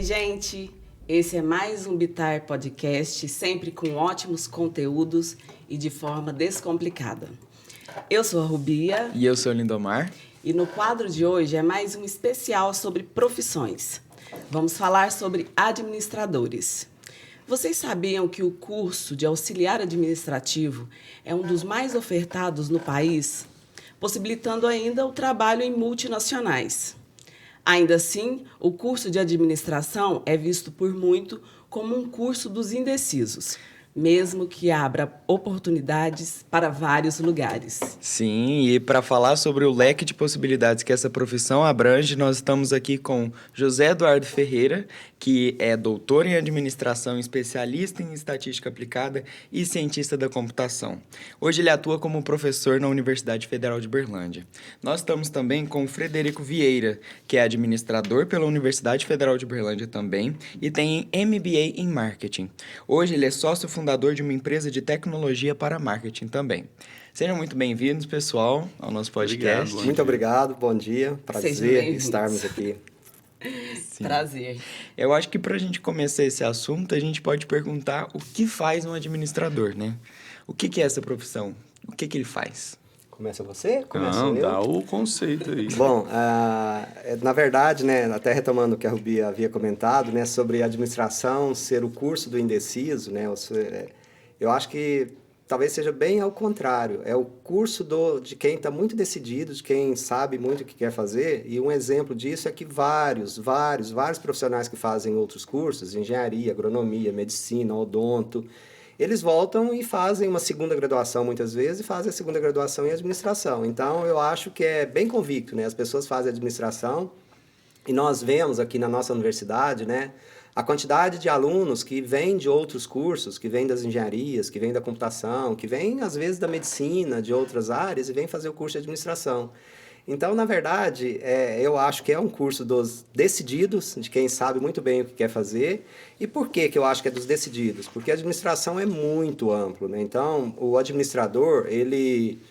Oi, gente! Esse é mais um Bitar Podcast, sempre com ótimos conteúdos e de forma descomplicada. Eu sou a Rubia. E eu sou o Lindomar. E no quadro de hoje é mais um especial sobre profissões. Vamos falar sobre administradores. Vocês sabiam que o curso de auxiliar administrativo é um dos mais ofertados no país, possibilitando ainda o trabalho em multinacionais? Ainda assim, o curso de administração é visto por muito como um curso dos indecisos, mesmo que abra oportunidades para vários lugares. Sim, e para falar sobre o leque de possibilidades que essa profissão abrange, nós estamos aqui com José Eduardo Ferreira, que é doutor em administração, especialista em estatística aplicada e cientista da computação. Hoje ele atua como professor na Universidade Federal de Berlândia. Nós estamos também com o Frederico Vieira, que é administrador pela Universidade Federal de Berlândia também e tem MBA em marketing. Hoje ele é sócio fundador de uma empresa de tecnologia para marketing também. Sejam muito bem-vindos, pessoal, ao nosso podcast. Muito obrigado, bom dia. Prazer estarmos aqui. Sim. Prazer. Eu acho que para a gente começar esse assunto, a gente pode perguntar o que faz um administrador, né? O que é essa profissão? O que ele faz? Começa você? Não, dá o conceito aí. Bom, na verdade, né, até retomando o que a Rubi havia comentado, né, sobre administração ser o curso do indeciso, né, eu acho que talvez seja bem ao contrário. É o curso de quem está muito decidido, de quem sabe muito o que quer fazer. E um exemplo disso é que vários profissionais que fazem outros cursos, engenharia, agronomia, medicina, odonto, eles voltam e fazem uma segunda graduação muitas vezes e fazem a segunda graduação em administração. Então, eu acho que é bem convicto, né? As pessoas fazem administração e nós vemos aqui na nossa universidade, né, a quantidade de alunos que vêm de outros cursos, que vêm das engenharias, que vêm da computação, que vêm, às vezes, da medicina, de outras áreas e vêm fazer o curso de administração. Então, na verdade, eu acho que é um curso dos decididos, de quem sabe muito bem o que quer fazer. E por que eu acho que é dos decididos? Porque a administração é muito amplo, né? Então, o administrador, ele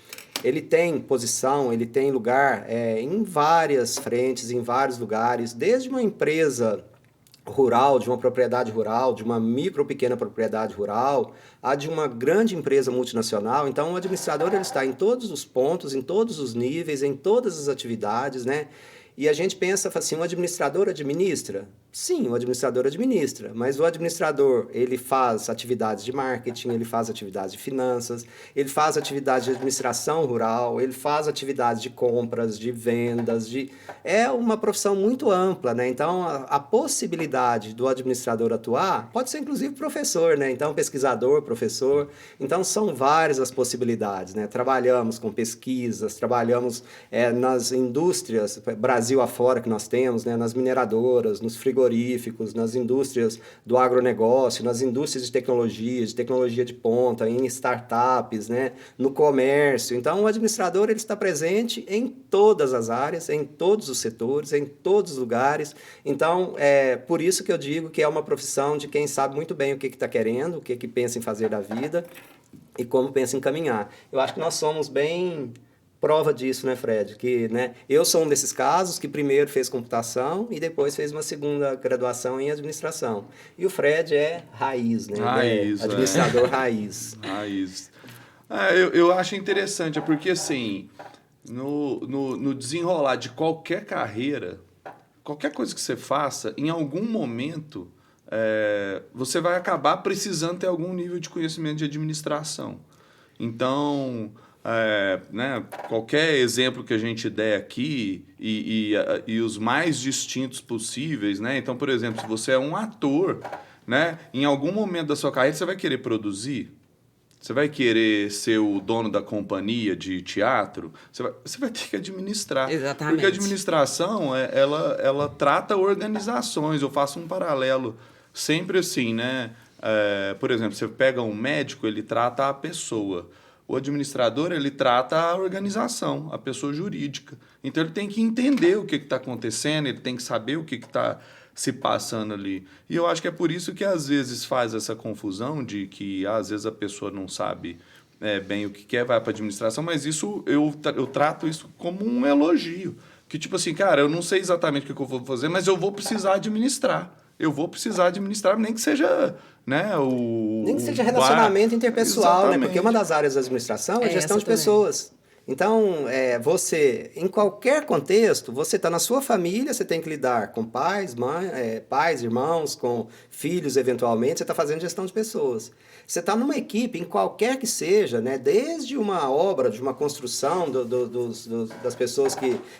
tem posição, ele tem lugar em várias frentes, em vários lugares, desde uma empresa rural, de uma propriedade rural, de uma micro ou pequena propriedade rural, a de uma grande empresa multinacional. Então, o administrador ele está em todos os pontos, em todos os níveis, em todas as atividades, né? E a gente pensa assim, o administrador administra? Sim, o administrador administra, mas o administrador, ele faz atividades de marketing, ele faz atividades de finanças, ele faz atividades de administração rural, ele faz atividades de compras, de vendas, é uma profissão muito ampla, né? Então, a possibilidade do administrador atuar pode ser inclusive professor, né? Então, pesquisador, professor, então são várias as possibilidades, né? Trabalhamos com pesquisas, trabalhamos nas indústrias, Brasil afora que nós temos, né? Nas mineradoras, nos frigoríficos, nas indústrias do agronegócio, nas indústrias de tecnologia de ponta, em startups, né? No comércio. Então, o administrador ele está presente em todas as áreas, em todos os setores, em todos os lugares. Então, é por isso que eu digo que é uma profissão de quem sabe muito bem o que está querendo, o que pensa em fazer da vida e como pensa em caminhar. Eu acho que nós somos bem prova disso, né, Fred? Que, né, eu sou um desses casos que primeiro fez computação e depois fez uma segunda graduação em administração. E o Fred é raiz, né? Raiz, administrador raiz. Raiz. Eu acho interessante, porque assim, no desenrolar de qualquer carreira, qualquer coisa que você faça, em algum momento, você vai acabar precisando ter algum nível de conhecimento de administração. Então, né, qualquer exemplo que a gente der aqui e os mais distintos possíveis, né? Então, por exemplo, se você é um ator, né, em algum momento da sua carreira você vai querer produzir, você vai querer ser o dono da companhia de teatro, você vai ter que administrar. Exatamente. Porque a administração, ela trata organizações. Eu faço um paralelo sempre assim, né? Por exemplo, você pega um médico, ele trata a pessoa. O administrador, ele trata a organização, a pessoa jurídica. Então, ele tem que entender o que está acontecendo, ele tem que saber o que está se passando ali. E eu acho que é por isso que, às vezes, faz essa confusão de que, às vezes, a pessoa não sabe bem o que quer, vai para a administração, mas isso eu trato isso como um elogio. Que, tipo assim, cara, eu não sei exatamente o que eu vou fazer, mas eu vou precisar administrar. eu vou precisar administrar, nem que seja, né, nem que seja relacionamento interpessoal, né? Exatamente. Porque uma das áreas da administração é gestão de essa também. pessoas. Então, você, em qualquer contexto, você está na sua família, você tem que lidar com pais, pais, irmãos, com filhos, eventualmente, você está fazendo gestão de pessoas. Você está numa equipe, em qualquer que seja, né, desde uma obra, de uma construção, das pessoas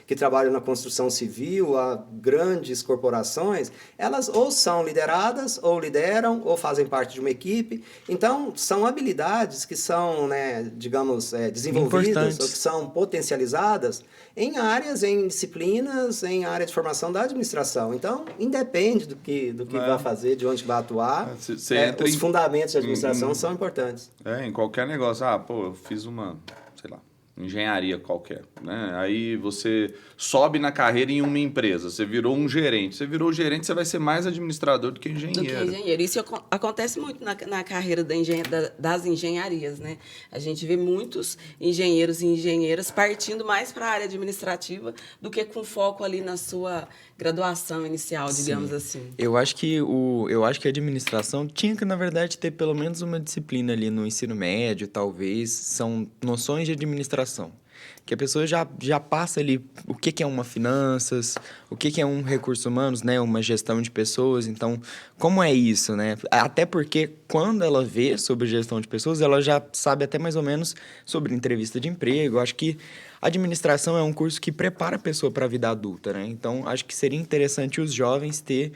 que trabalham na construção civil, a grandes corporações, elas ou são lideradas, ou lideram, ou fazem parte de uma equipe. Então, são habilidades que são, né, digamos, desenvolvidas, ou que são potencializadas em áreas, em disciplinas, em área de formação da administração. Então, independe do que vai fazer, de onde vai atuar, os fundamentos da administração são importantes. Em qualquer negócio. Eu fiz uma, sei lá, engenharia qualquer, né? Aí você sobe na carreira em uma empresa, você virou um gerente. Você virou gerente, você vai ser mais administrador do que engenheiro. Isso acontece muito na carreira das engenharias, né? A gente vê muitos engenheiros e engenheiras partindo mais para a área administrativa do que com foco ali na sua graduação inicial, digamos assim. Eu acho que a administração tinha que, na verdade, ter pelo menos uma disciplina ali no ensino médio, talvez, são noções de administração. Que a pessoa já passa ali o que é uma finanças, o que é um recursos humanos, né? Uma gestão de pessoas. Então, como é isso, né? Até porque quando ela vê sobre gestão de pessoas, ela já sabe até mais ou menos sobre entrevista de emprego. Acho que a administração é um curso que prepara a pessoa para a vida adulta, né? Então, acho que seria interessante os jovens ter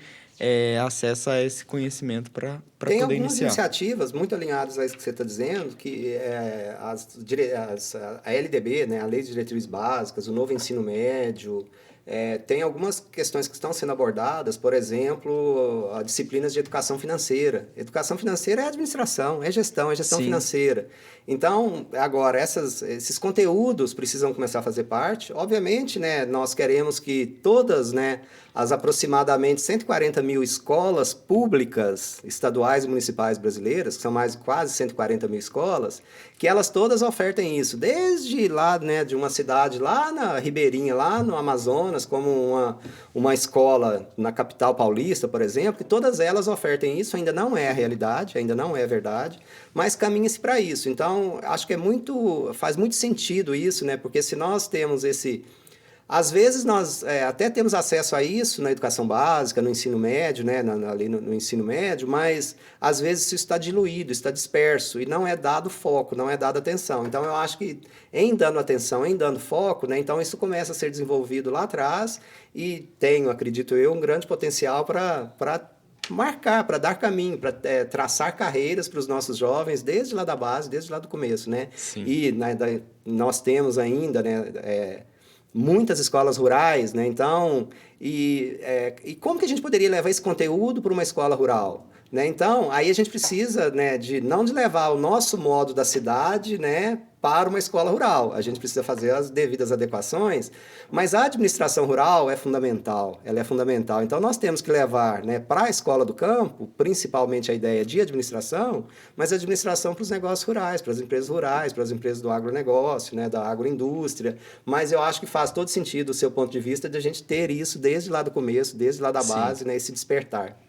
acesso a esse conhecimento para poder iniciar. Tem algumas iniciativas muito alinhadas a isso que você está dizendo, que a LDB, né, a Lei de Diretrizes Básicas, o novo ensino médio, tem algumas questões que estão sendo abordadas, por exemplo, disciplinas de educação financeira. Educação financeira é administração, é gestão Sim. financeira. Então, agora, esses conteúdos precisam começar a fazer parte. Obviamente, né, nós queremos que todas, né, as aproximadamente 140 mil escolas públicas, estaduais e municipais brasileiras, que são mais de quase 140 mil escolas, que elas todas ofertem isso, desde lá, né, de uma cidade lá na Ribeirinha, lá no Amazonas, como uma escola na capital paulista, por exemplo, que todas elas ofertem isso. Ainda não é a realidade, ainda não é verdade, mas caminha-se para isso. Então, acho que faz muito sentido isso, né? Porque se nós temos às vezes nós até temos acesso a isso na educação básica, no ensino médio, né? Ali no ensino médio, mas às vezes isso está diluído, está disperso e não é dado foco, não é dada atenção. Então, eu acho que em dando atenção, em dando foco, né? Então isso começa a ser desenvolvido lá atrás e acredito eu, um grande potencial para marcar, para dar caminho, para traçar carreiras para os nossos jovens desde lá da base, desde lá do começo, né? Sim. E nós temos ainda, né, muitas escolas rurais, né? Então, e como que a gente poderia levar esse conteúdo para uma escola rural? Né? Então, aí a gente precisa, né, não de levar o nosso modo da cidade, né, para uma escola rural. A gente precisa fazer as devidas adequações, mas a administração rural é fundamental, ela é fundamental. Então, nós temos que levar, né, para a escola do campo, principalmente a ideia de administração, mas a administração para os negócios rurais, para as empresas rurais, para as empresas do agronegócio, né, da agroindústria. Mas eu acho que faz todo sentido o seu ponto de vista de a gente ter isso desde lá do começo, desde lá da base, né, esse despertar.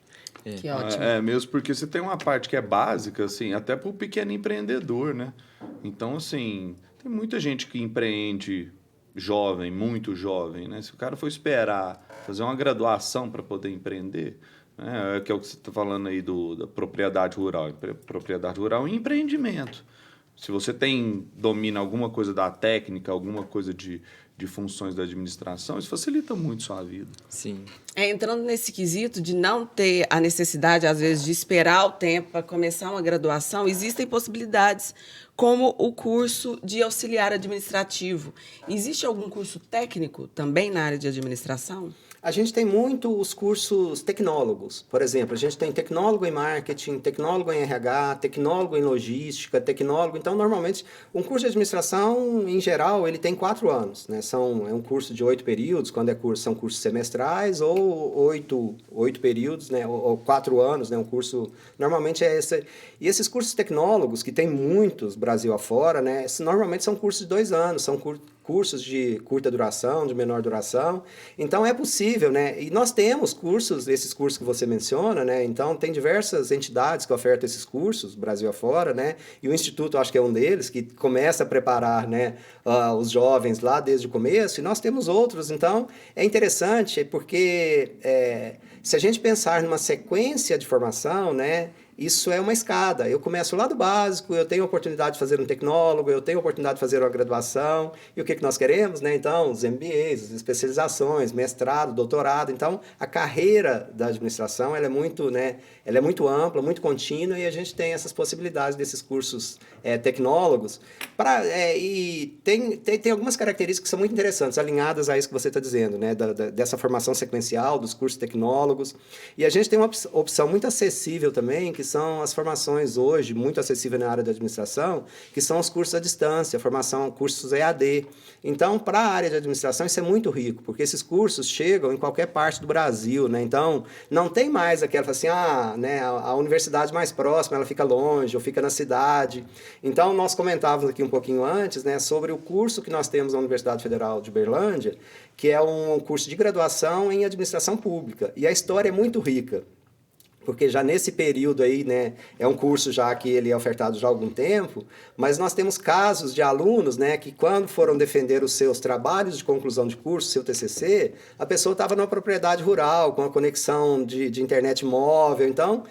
Que ótimo. Mesmo porque você tem uma parte que é básica, assim, até para o pequeno empreendedor, né? Então, assim, tem muita gente que empreende jovem, muito jovem, né? Se o cara for esperar fazer uma graduação para poder empreender, né? Que é o que você está falando aí da propriedade rural. Propriedade rural e empreendimento. Se você domina alguma coisa da técnica, alguma coisa de funções da administração, isso facilita muito sua vida. Sim. Entrando nesse quesito de não ter a necessidade, às vezes, de esperar o tempo para começar uma graduação, existem possibilidades, como o curso de auxiliar administrativo. Existe algum curso técnico também na área de administração? A gente tem muito os cursos tecnólogos. Por exemplo, a gente tem tecnólogo em marketing, tecnólogo em RH, tecnólogo em logística, tecnólogo... Então, normalmente, um curso de administração, em geral, ele tem 4 anos. Né? É um curso de 8 períodos, quando são cursos semestrais, ou 8 períodos, né? ou 4 anos. Né? Um curso, normalmente, é esse. E esses cursos tecnólogos, que tem muitos Brasil afora, né? Normalmente são cursos de 2 anos, são cursos de curta duração, de menor duração. Então, é possível, né? E nós temos cursos, esses cursos que você menciona, né? Então, tem diversas entidades que ofertam esses cursos, Brasil afora, né? E o Instituto, acho que é um deles, que começa a preparar, né, os jovens lá desde o começo, e nós temos outros. Então, é interessante porque se a gente pensar numa sequência de formação, né? Isso é uma escada. Eu começo lá do básico, eu tenho a oportunidade de fazer um tecnólogo, eu tenho a oportunidade de fazer uma graduação. E o que nós queremos, né? Então, os MBAs, as especializações, mestrado, doutorado. Então, a carreira da administração, ela é muito, né? Ela é muito ampla, muito contínua, e a gente tem essas possibilidades desses cursos tecnólogos. E tem algumas características que são muito interessantes, alinhadas a isso que você está dizendo, né? Dessa formação sequencial, dos cursos tecnólogos. E a gente tem uma opção muito acessível também, que são as formações hoje, muito acessível na área da administração, que são os cursos à distância, formação, cursos EAD. Então, para a área de administração, isso é muito rico, porque esses cursos chegam em qualquer parte do Brasil, né? Então, não tem mais aquela, assim, né, a universidade mais próxima, ela fica longe, ou fica na cidade. Então, nós comentávamos aqui um pouquinho antes, né, sobre o curso que nós temos na Universidade Federal de Uberlândia, que é um curso de graduação em administração pública. E a história é muito rica, porque já nesse período aí, né, é um curso já que ele é ofertado já há algum tempo, mas nós temos casos de alunos, né, que quando foram defender os seus trabalhos de conclusão de curso, seu TCC, a pessoa estava numa propriedade rural, com a conexão de internet móvel. Então,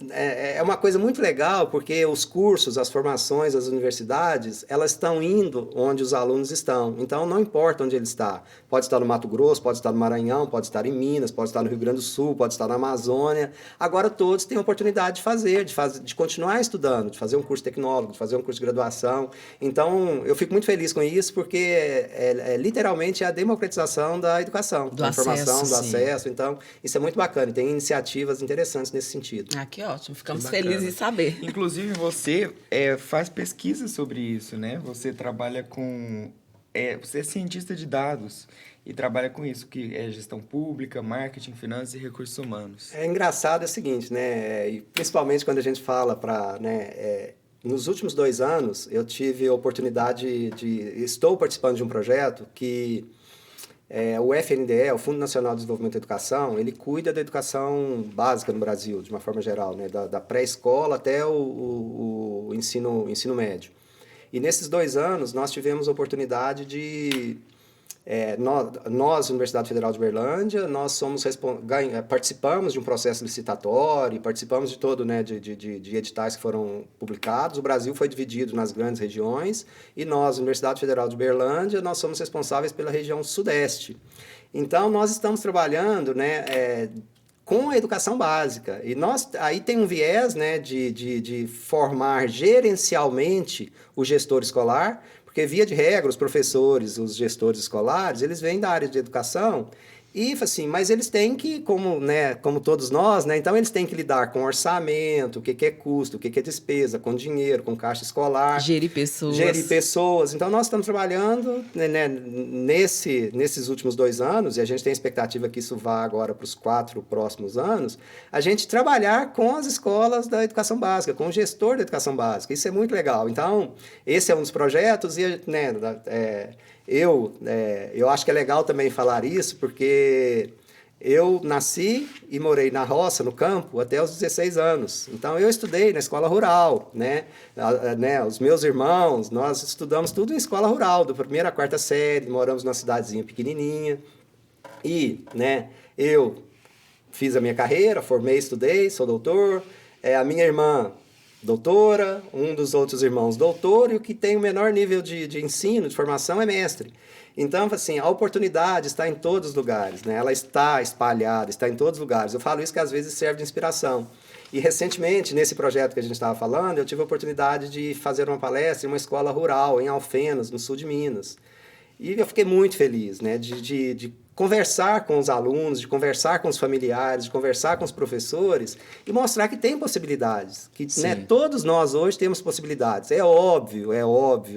é uma coisa muito legal, porque os cursos, as formações, as universidades, elas estão indo onde os alunos estão. Então, não importa onde ele está. Pode estar no Mato Grosso, pode estar no Maranhão, pode estar em Minas, pode estar no Rio Grande do Sul, pode estar na Amazônia. Agora, todos têm a oportunidade de fazer, de continuar estudando, de fazer um curso tecnólogo, de fazer um curso de graduação. Então, eu fico muito feliz com isso, porque literalmente é a democratização da educação, da informação, do acesso. Então, isso é muito bacana. E tem iniciativas interessantes nesse sentido. Ah, que ótimo. Ficamos felizes em saber. Inclusive, você faz pesquisa sobre isso, né? Você trabalha com... você é cientista de dados e trabalha com isso, que é gestão pública, marketing, finanças e recursos humanos. É engraçado, é o seguinte, né? E principalmente quando a gente fala para... nos últimos 2 anos, eu tive a oportunidade estou participando de um projeto que... o FNDE, o Fundo Nacional de Desenvolvimento da Educação, ele cuida da educação básica no Brasil, de uma forma geral, né? Da pré-escola até o ensino médio. E nesses 2 anos, nós tivemos a oportunidade de... nós, Universidade Federal de Uberlândia, nós participamos de um processo licitatório, participamos de todo, né, de editais que foram publicados. O Brasil foi dividido nas grandes regiões e nós, Universidade Federal de Uberlândia, nós somos responsáveis pela região sudeste. Então, nós estamos trabalhando, né, com a educação básica. E aí tem um viés, né, de formar gerencialmente o gestor escolar, porque, via de regra, os professores, os gestores escolares, eles vêm da área de educação e, assim, mas eles têm que, como todos nós, né, então eles têm que lidar com orçamento, o que é custo, o que é despesa, com dinheiro, com caixa escolar. Gerir pessoas. Então, nós estamos trabalhando, né, nesses últimos 2 anos, e a gente tem a expectativa que isso vá agora para os 4 próximos anos, a gente trabalhar com as escolas da educação básica, com o gestor da educação básica. Isso é muito legal. Então, esse é um dos projetos e, né, eu acho que é legal também falar isso, porque eu nasci e morei na roça, no campo, até os 16 anos. Então, eu estudei na escola rural, né? Os meus irmãos, nós estudamos tudo em escola rural, da 1ª à 4ª série, moramos numa cidadezinha pequenininha. E, né, eu fiz a minha carreira, formei, estudei, sou doutor. A minha irmã... doutora, um dos outros irmãos doutor, e o que tem o menor nível de ensino, de formação, é mestre. Então, assim, a oportunidade está em todos os lugares, né? Ela está espalhada, está em todos os lugares. Eu falo isso que às vezes serve de inspiração. E recentemente, nesse projeto que a gente estava falando, eu tive a oportunidade de fazer uma palestra em uma escola rural, em Alfenas, no sul de Minas. E eu fiquei muito feliz, né, de conversar com os alunos, de conversar com os familiares, de conversar com os professores e mostrar que tem possibilidades, que, né, todos nós hoje temos possibilidades. É óbvio,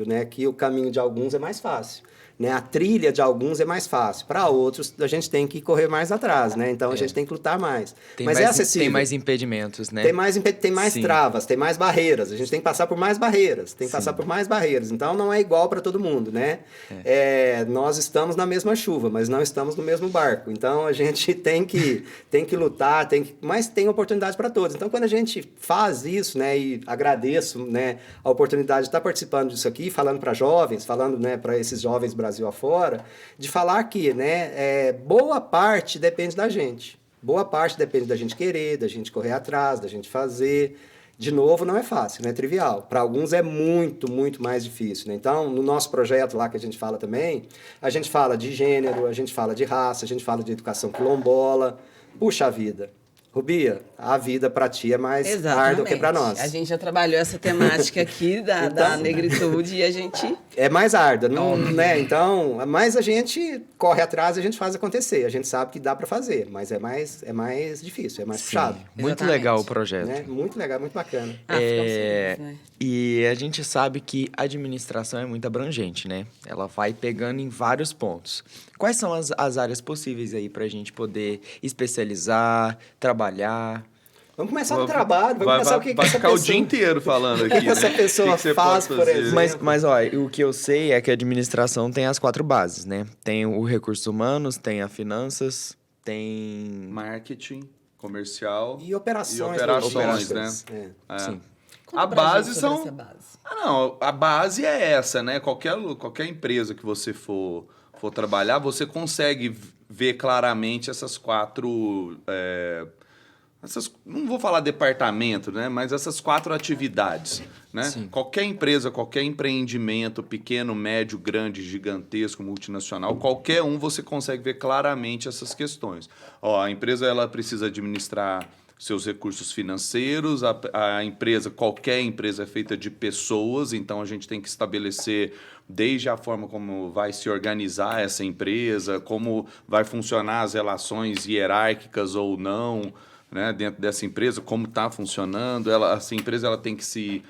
né, que o caminho de alguns é mais fácil. né? A trilha de alguns é mais fácil. Para outros, a gente tem que correr mais atrás, né? Então, a gente tem que lutar mais. Mas é acessível. Tem mais impedimentos, né? Tem mais Sim. travas, tem mais barreiras. A gente tem que passar por mais barreiras. Tem que passar por mais barreiras. Então, não é igual para todo mundo, né? Nós estamos na mesma chuva, mas não estamos no mesmo barco. Então, a gente tem que lutar, mas tem oportunidade para todos. Então, quando a gente faz isso, né? E agradeço, né? A oportunidade de estar participando disso aqui, falando para jovens, falando, né? Para esses jovens Brasil afora, de falar que, né? Boa parte depende da gente. Boa parte depende da gente querer, da gente correr atrás, da gente fazer. De novo, não é fácil, não é trivial. Para alguns é muito, muito mais difícil, né? Então, no nosso projeto lá que a gente fala também, a gente fala de gênero, a gente fala de raça, a gente fala de educação quilombola. Puxa vida. Rubia, a vida para ti é mais árdua que para nós. A gente já trabalhou essa temática aqui da negritude e a gente... É mais árdua, não, né? Então, mas a gente corre atrás e a gente faz acontecer. A gente sabe que dá para fazer, mas é mais difícil, é mais puxado. Muito Exatamente. legal o projeto. Né? Muito legal, muito bacana. Ficamos felizes, né? E a gente sabe que a administração é muito abrangente, né? Ela vai pegando em vários pontos. Quais são as áreas possíveis aí para a gente poder especializar, trabalhar? Vamos começar do trabalho, vamos pensar o que vai essa ficar o pessoa... dia inteiro falando aqui, que essa né? pessoa O que você faz, pode por fazer? exemplo? Mas ó, o que eu sei é que a administração tem as 4 bases, né? Tem o recursos humanos, tem a finanças, tem... Marketing, comercial E operações. operações, né? Sim. Conta A pra base gente sobre são... essa base. Não, a base é essa, né? Qualquer empresa que você for trabalhar, você consegue ver claramente essas 4... não vou falar departamento, né? Mas essas 4 atividades, né? Sim. Qualquer empresa, qualquer empreendimento, pequeno, médio, grande, gigantesco, multinacional, qualquer um você consegue ver claramente essas questões. Ó, a empresa ela precisa administrar seus recursos financeiros, a empresa, qualquer empresa é feita de pessoas, então a gente tem que estabelecer desde a forma como vai se organizar essa empresa, como vai funcionar as relações hierárquicas ou não, né, dentro dessa empresa, como está funcionando. Essa empresa ela tem que se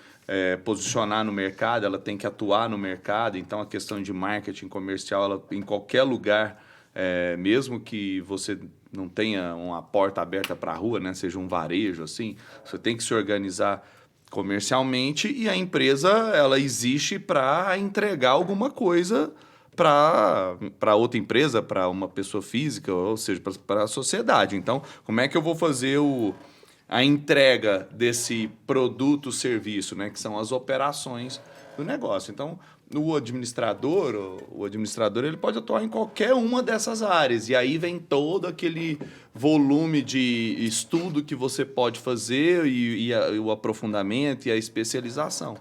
posicionar no mercado, ela tem que atuar no mercado, então a questão de marketing comercial, ela, em qualquer lugar, mesmo que você não tenha uma porta aberta para a rua, né, seja um varejo, assim, você tem que se organizar comercialmente e a empresa ela existe para entregar alguma coisa para outra empresa, para uma pessoa física, ou seja, para a sociedade. Então, como é que eu vou fazer a entrega desse produto, serviço, né, que são as operações do negócio? Então, o administrador ele pode atuar em qualquer uma dessas áreas. E aí vem todo aquele volume de estudo que você pode fazer e o aprofundamento e a especialização.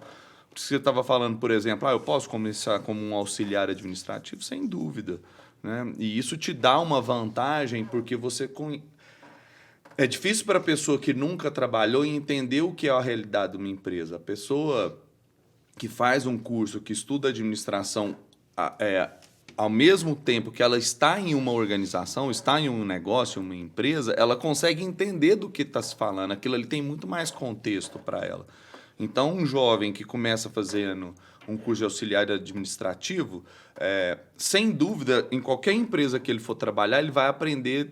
Você estava falando, por exemplo, eu posso começar como um auxiliar administrativo? Sem dúvida, né? E isso te dá uma vantagem porque você... É difícil para a pessoa que nunca trabalhou entender o que é a realidade de uma empresa. A pessoa que faz um curso, que estuda administração, ao mesmo tempo que ela está em uma organização, está em um negócio, uma empresa, ela consegue entender do que está se falando. Aquilo ali tem muito mais contexto para ela. Então, um jovem que começa fazendo um curso de auxiliar administrativo, sem dúvida, em qualquer empresa que ele for trabalhar, ele vai aprender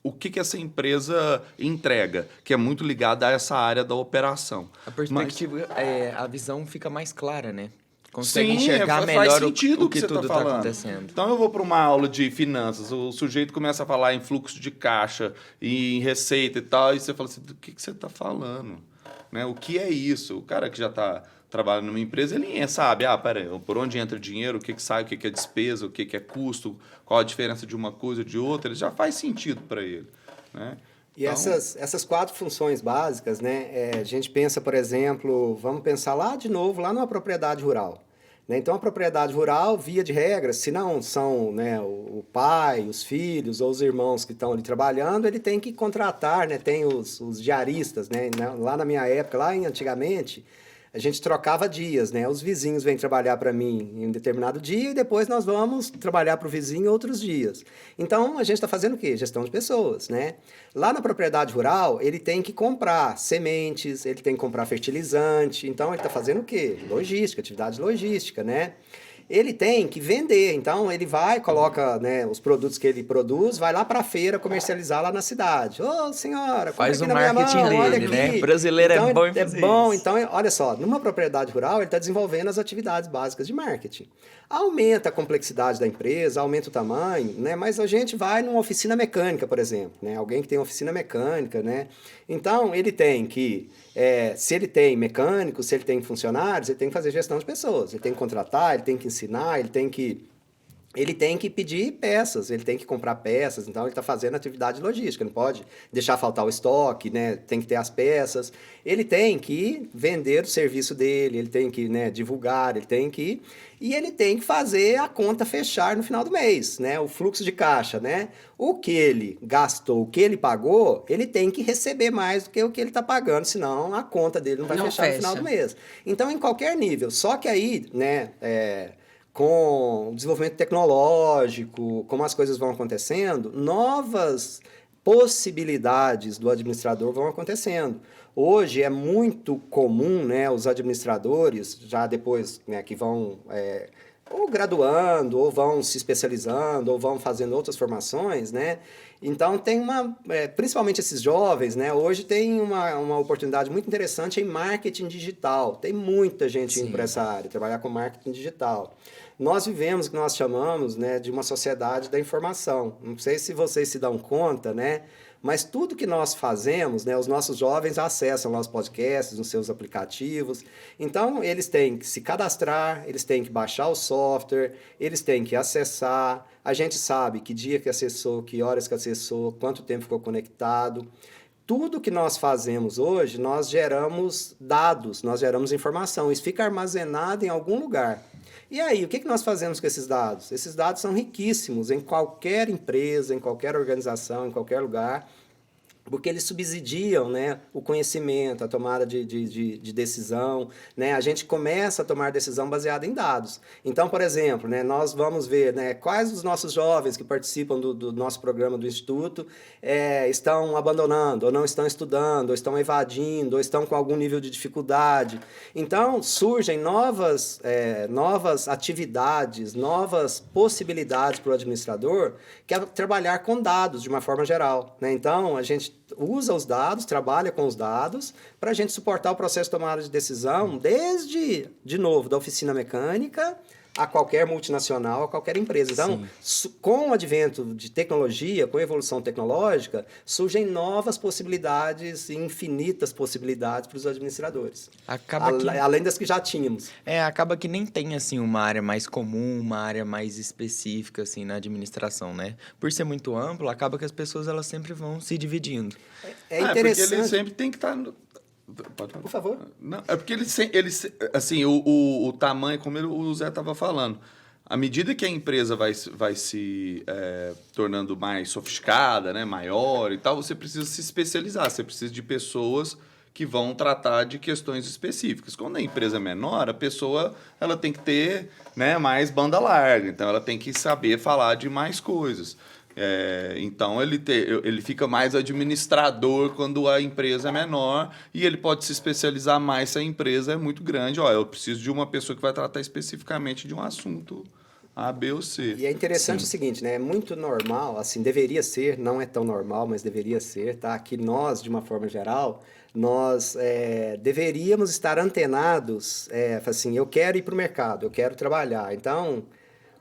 o que essa empresa entrega, que é muito ligada a essa área da operação. A perspectiva, a visão fica mais clara, né? Consegue Sim, enxergar faz melhor sentido o que você tudo tá está falando. acontecendo. Então eu vou para uma aula de finanças, o sujeito começa a falar em fluxo de caixa, em receita e tal, e você fala assim, do que você está falando? Né? O que é isso? O cara que já está trabalhando numa empresa, ele sabe, peraí, por onde entra dinheiro, o que sai, o que é despesa, o que é custo, qual a diferença de uma coisa e de outra, ele já faz sentido para ele. Né? E então, essas 4 funções básicas, né, a gente pensa, por exemplo, vamos pensar lá de novo, lá numa propriedade rural. Né? Então, a propriedade rural, via de regra, se não são, né, o pai, os filhos ou os irmãos que estão ali trabalhando, ele tem que contratar, né, tem os diaristas. Né? Lá na minha época, antigamente, a gente trocava dias, né? Os vizinhos vêm trabalhar para mim em um determinado dia e depois nós vamos trabalhar para o vizinho outros dias. Então, a gente está fazendo o quê? Gestão de pessoas, né? Lá na propriedade rural, ele tem que comprar sementes, ele tem que comprar fertilizante. Então, ele está fazendo o quê? Logística, atividade logística, né? ele tem que vender. Então, ele vai, coloca, né, os produtos que ele produz, vai lá para a feira comercializar lá na cidade. Ô, senhora, faz compra o aqui na minha marketing mão, olha dele, aqui. né? Brasileiro Então, é bom em fazer isso. Então, olha só, numa propriedade rural, ele está desenvolvendo as atividades básicas de marketing. Aumenta a complexidade da empresa, aumenta o tamanho, né? Mas a gente vai numa oficina mecânica, por exemplo, né? Alguém que tem oficina mecânica, né? Então, ele tem que, se ele tem mecânicos, se ele tem funcionários, ele tem que fazer gestão de pessoas, ele tem que contratar, ele tem que ensinar, ele tem que pedir peças, ele tem que comprar peças, então ele está fazendo atividade logística, não pode deixar faltar o estoque, né? Tem que ter as peças, ele tem que vender o serviço dele, ele tem que, né, divulgar, e ele tem que fazer a conta fechar no final do mês, né? O fluxo de caixa, né? O que ele gastou, o que ele pagou, ele tem que receber mais do que o que ele está pagando, senão a conta dele não vai fechar no final do mês. Então, em qualquer nível, só que aí, né, com o desenvolvimento tecnológico, como as coisas vão acontecendo, novas possibilidades do administrador vão acontecendo. Hoje é muito comum, né, os administradores, já depois, né, que vão ou graduando, ou vão se especializando, ou vão fazendo outras formações, né? Então, tem principalmente esses jovens, né? Hoje tem uma oportunidade muito interessante em marketing digital. Tem muita gente indo para essa área, trabalhar com marketing digital. Nós vivemos o que nós chamamos, né, de uma sociedade da informação. Não sei se vocês se dão conta, né? Mas tudo que nós fazemos, né, os nossos jovens acessam lá os podcasts nos seus aplicativos. Então, eles têm que se cadastrar, eles têm que baixar o software, eles têm que acessar. A gente sabe que dia que acessou, que horas que acessou, quanto tempo ficou conectado. Tudo que nós fazemos hoje, nós geramos dados, nós geramos informação. Isso fica armazenado em algum lugar. E aí, o que nós fazemos com esses dados? Esses dados são riquíssimos em qualquer empresa, em qualquer organização, em qualquer lugar, porque eles subsidiam, né, o conhecimento, a tomada de decisão, né? A gente começa a tomar decisão baseada em dados. Então, por exemplo, né, nós vamos ver, né, quais os nossos jovens que participam do nosso programa do Instituto estão abandonando, ou não estão estudando, ou estão evadindo, ou estão com algum nível de dificuldade. Então, surgem novas atividades, novas possibilidades para o administrador, que é trabalhar com dados de uma forma geral, né? Então, a gente usa os dados, trabalha com os dados, para a gente suportar o processo de tomada de decisão desde, de novo, da oficina mecânica a qualquer multinacional, a qualquer empresa. Então, com o advento de tecnologia, com a evolução tecnológica, surgem novas possibilidades, infinitas possibilidades para os administradores. Além das que já tínhamos. Acaba que nem tem, assim, uma área mais comum, uma área mais específica, assim, na administração, né? Por ser muito amplo, acaba que as pessoas, elas sempre vão se dividindo. É interessante. Porque ele sempre tem que estar... Pode falar? Por favor. Não, é porque ele assim, o tamanho, como o Zé estava falando, à medida que a empresa vai se tornando mais sofisticada, né, maior e tal, você precisa se especializar, você precisa de pessoas que vão tratar de questões específicas. Quando a empresa é menor, a pessoa ela tem que ter, né, mais banda larga, então ela tem que saber falar de mais coisas. Então ele fica mais administrador quando a empresa é menor e ele pode se especializar mais se a empresa é muito grande. Eu preciso de uma pessoa que vai tratar especificamente de um assunto A, B ou C. E é interessante o seguinte, né? É muito normal, assim, deveria ser, não é tão normal, mas deveria ser, tá? Que nós, de uma forma geral, nós deveríamos estar antenados, assim, eu quero ir para o mercado, eu quero trabalhar, então...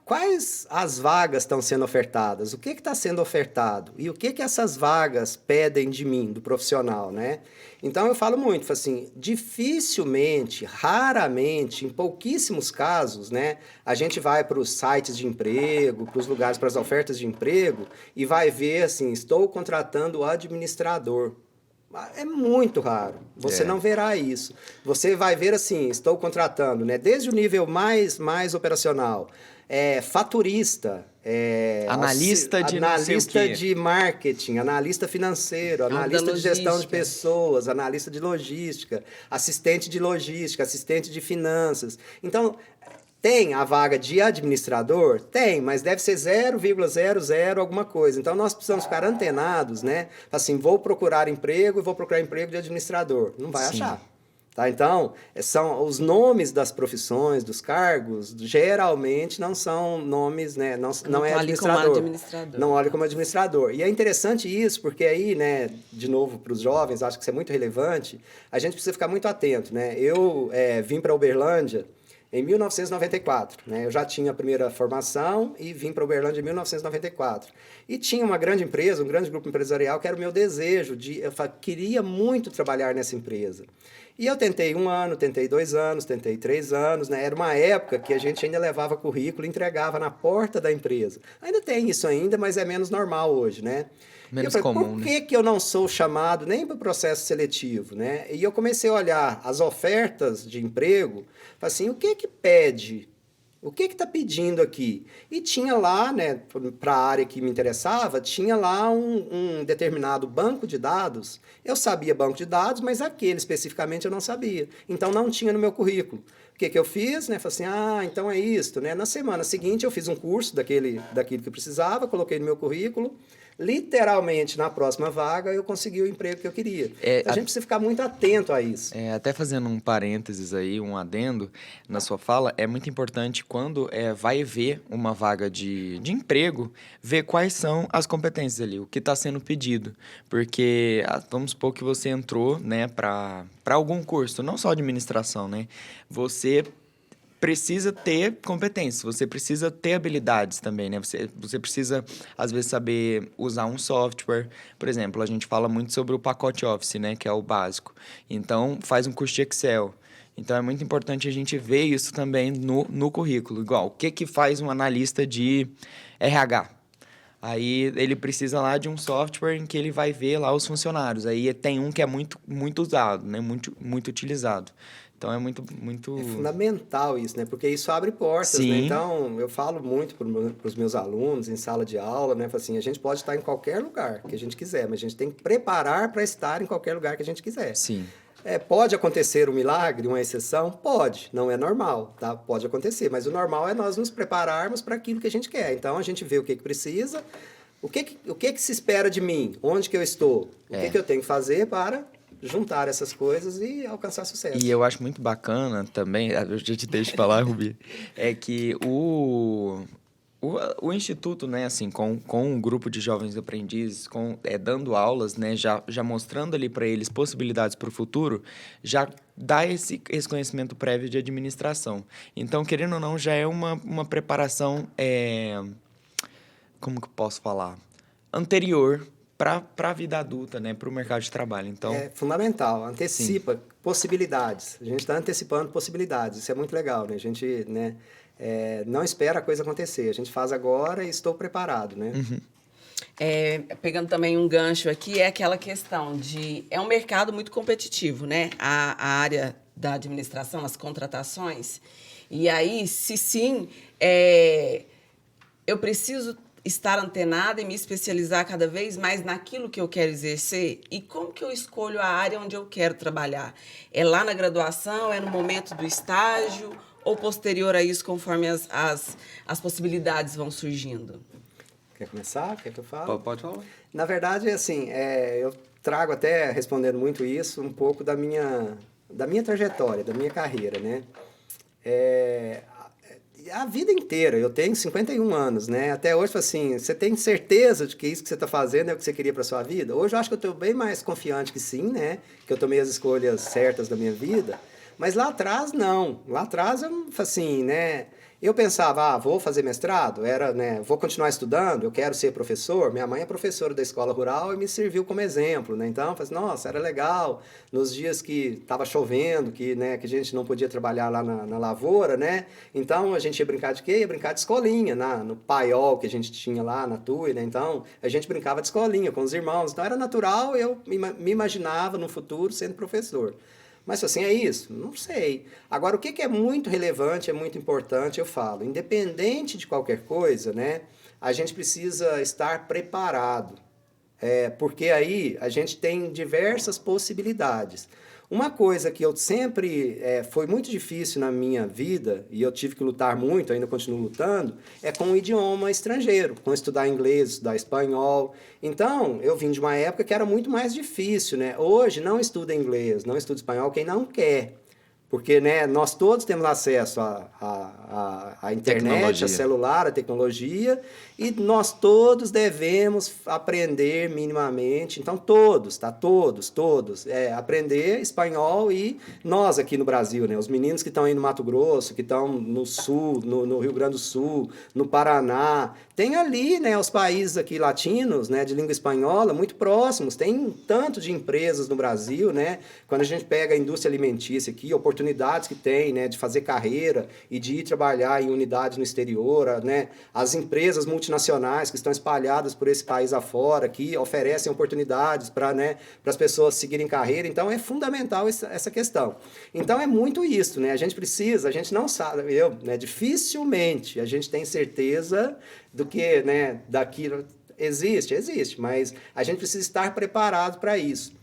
Quais as vagas estão sendo ofertadas? O que está sendo ofertado? E o que essas vagas pedem de mim, do profissional, né? Então, eu falo muito, assim, dificilmente, raramente, em pouquíssimos casos, né? A gente vai para os sites de emprego, para os lugares, para as ofertas de emprego, e vai ver, assim, estou contratando o administrador. É muito raro. Você não verá isso. Você vai ver, assim, estou contratando, né? Desde o nível mais operacional, faturista, analista de marketing, analista financeiro, analista de gestão de pessoas, analista de logística, assistente de finanças. Então, tem a vaga de administrador? Tem, mas deve ser 0,00 alguma coisa. Então, nós precisamos ficar antenados, né? Assim, vou procurar emprego de administrador. Não vai achar. Tá? Então, são os nomes das profissões, dos cargos, geralmente não são nomes, né? Não é ali como administrador. administrador. Não olha como administrador. E é interessante isso, porque aí, né, de novo, para os jovens, acho que isso é muito relevante, a gente precisa ficar muito atento. Né? Eu vim para Uberlândia em 1994, né? Eu já tinha a primeira formação e vim para Uberlândia em 1994. E tinha uma grande empresa, um grande grupo empresarial, que era o meu desejo eu queria muito trabalhar nessa empresa. E eu tentei 1 ano, tentei 2 anos, tentei 3 anos, né? Era uma época que a gente ainda levava currículo e entregava na porta da empresa. Ainda tem isso ainda, mas é menos normal hoje, né? Menos E eu falei, comum, por né? que eu não sou chamado nem para o processo seletivo, né? E eu comecei a olhar as ofertas de emprego, falei assim, o que pede? O que está pedindo aqui? E tinha lá, né, para a área que me interessava, tinha lá um determinado banco de dados. Eu sabia banco de dados, mas aquele especificamente eu não sabia. Então não tinha no meu currículo. O que eu fiz? Né? Falei assim, então é isto. Né? Na semana seguinte eu fiz um curso daquilo que eu precisava, coloquei no meu currículo. Literalmente, na próxima vaga, eu consegui o emprego que eu queria. Então, a gente precisa ficar muito atento a isso. Até fazendo um parênteses aí, um adendo na sua fala, é muito importante quando vai ver uma vaga de emprego, ver quais são as competências ali, o que está sendo pedido. Porque vamos supor que você entrou, né, para algum curso, não só administração, né? Você precisa ter competências, você precisa ter habilidades também, né? Você precisa, às vezes, saber usar um software. Por exemplo, a gente fala muito sobre o pacote Office, né? Que é o básico. Então, faz um curso de Excel. Então, é muito importante a gente ver isso também no currículo. Igual, o que faz um analista de RH? Aí, ele precisa lá de um software em que ele vai ver lá os funcionários. Aí, tem um que é muito, muito usado, né? Muito, muito utilizado. Então, é muito... É fundamental isso, né? Porque isso abre portas, né? Sim. Então, eu falo muito para os meus alunos em sala de aula, né? Falo assim, a gente pode estar em qualquer lugar que a gente quiser, mas a gente tem que preparar para estar em qualquer lugar que a gente quiser. Sim. Pode acontecer um milagre, uma exceção? Pode, não é normal, tá? Pode acontecer, mas o normal é nós nos prepararmos para aquilo que a gente quer. Então, a gente vê o que precisa, o que se espera de mim, onde que eu estou, o que eu tenho que fazer para juntar essas coisas e alcançar sucesso. E eu acho muito bacana também, eu já te deixo falar, Rubi, é que o Instituto, né, assim, com um grupo de jovens aprendizes, dando aulas, né, já mostrando ali para eles possibilidades para o futuro, já dá esse conhecimento prévio de administração. Então, querendo ou não, já é uma preparação, como que eu posso falar? Anterior para a vida adulta, né, para o mercado de trabalho. Então, é fundamental, antecipa possibilidades. A gente está antecipando possibilidades, isso é muito legal, né? A gente, né, não espera a coisa acontecer, a gente faz agora e estou preparado, né? Uhum. Pegando também um gancho aqui, é aquela questão de... É um mercado muito competitivo, né? A área da administração, as contratações. E aí, se sim, eu preciso estar antenada e me especializar cada vez mais naquilo que eu quero exercer? E como que eu escolho a área onde eu quero trabalhar? É lá na graduação, é no momento do estágio ou posterior a isso, conforme as possibilidades vão surgindo? Quer começar? Quer que eu fale? Pode falar. Na verdade, assim, eu trago até, respondendo muito isso, um pouco da minha trajetória, da minha carreira, né? A vida inteira, eu tenho 51 anos, né? Até hoje, assim, você tem certeza de que isso que você está fazendo é o que você queria para sua vida? Hoje eu acho que eu estou bem mais confiante que sim, né? Que eu tomei as escolhas certas da minha vida. Mas lá atrás, não. Lá atrás, assim, né? Eu pensava, vou fazer mestrado, né, vou continuar estudando, eu quero ser professor. Minha mãe é professora da escola rural e me serviu como exemplo, né? Então, eu falei, nossa, era legal. Nos dias que estava chovendo, né, que a gente não podia trabalhar lá na lavoura, né? Então, a gente ia brincar de quê? Ia brincar de escolinha, no paiol que a gente tinha lá na Tui, né? Então, a gente brincava de escolinha com os irmãos. Então, era natural, eu me imaginava no futuro sendo professor. Mas assim, é isso? Não sei. Agora, o que é muito relevante, é muito importante, eu falo. Independente de qualquer coisa, né, a gente precisa estar preparado. Porque aí a gente tem diversas possibilidades. Uma coisa que eu sempre foi muito difícil na minha vida, e eu tive que lutar muito, ainda continuo lutando, é com o idioma estrangeiro, com estudar inglês, estudar espanhol. Então, eu vim de uma época que era muito mais difícil, né? Hoje, não estuda inglês, não estuda espanhol quem não quer. Porque, né, nós todos temos acesso à internet, a celular, a tecnologia, e nós todos devemos aprender minimamente. Então, todos, tá? Todos, aprender espanhol. E nós aqui no Brasil, né, os meninos que estão aí no Mato Grosso, que estão no Sul, no Rio Grande do Sul, no Paraná, tem ali, né, os países aqui latinos, né, de língua espanhola, muito próximos. Tem um tanto de empresas no Brasil, né? Quando a gente pega a indústria alimentícia aqui, oportunidades que tem, né, de fazer carreira e de ir trabalhar em unidades no exterior, né? As empresas multinacionais que estão espalhadas por esse país afora, que oferecem oportunidades para, né, as pessoas seguirem carreira. Então, é fundamental essa questão. Então, é muito isso, né? A gente não sabe, né, dificilmente a gente tem certeza do que, né, daquilo existe, mas a gente precisa estar preparado para isso.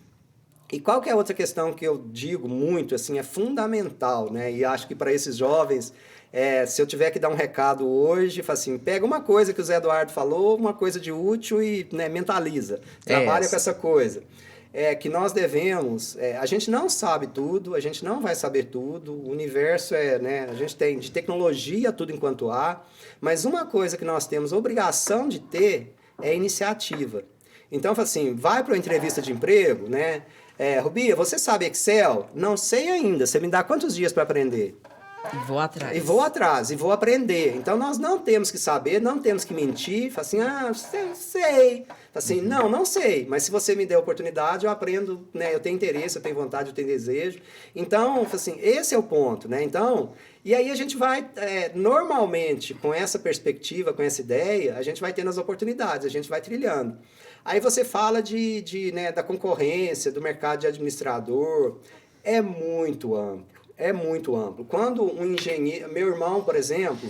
E qual que é a outra questão que eu digo muito, assim, é fundamental, né? E acho que para esses jovens, se eu tiver que dar um recado hoje, fala assim, pega uma coisa que o Zé Eduardo falou, uma coisa de útil e, né, mentaliza. Trabalha com essa coisa. Que nós devemos... a gente não sabe tudo, a gente não vai saber tudo, o universo né, a gente tem de tecnologia tudo enquanto há, mas uma coisa que nós temos obrigação de ter é iniciativa. Então, assim, vai para uma entrevista de emprego, né? Rubia, você sabe Excel? Não sei ainda. Você me dá quantos dias para aprender? E vou atrás. E vou atrás, e vou aprender. Então, nós não temos que saber, não temos que mentir. Fala assim, sei. Fala assim, não sei. Mas se você me der a oportunidade, eu aprendo, né? Eu tenho interesse, eu tenho vontade, eu tenho desejo. Então, assim, esse é o ponto, né? Então, e aí a gente vai, normalmente, com essa perspectiva, com essa ideia, a gente vai tendo as oportunidades, a gente vai trilhando. Aí você fala né, da concorrência, do mercado de administrador. É muito amplo. É muito amplo. Quando um engenheiro... Meu irmão, por exemplo,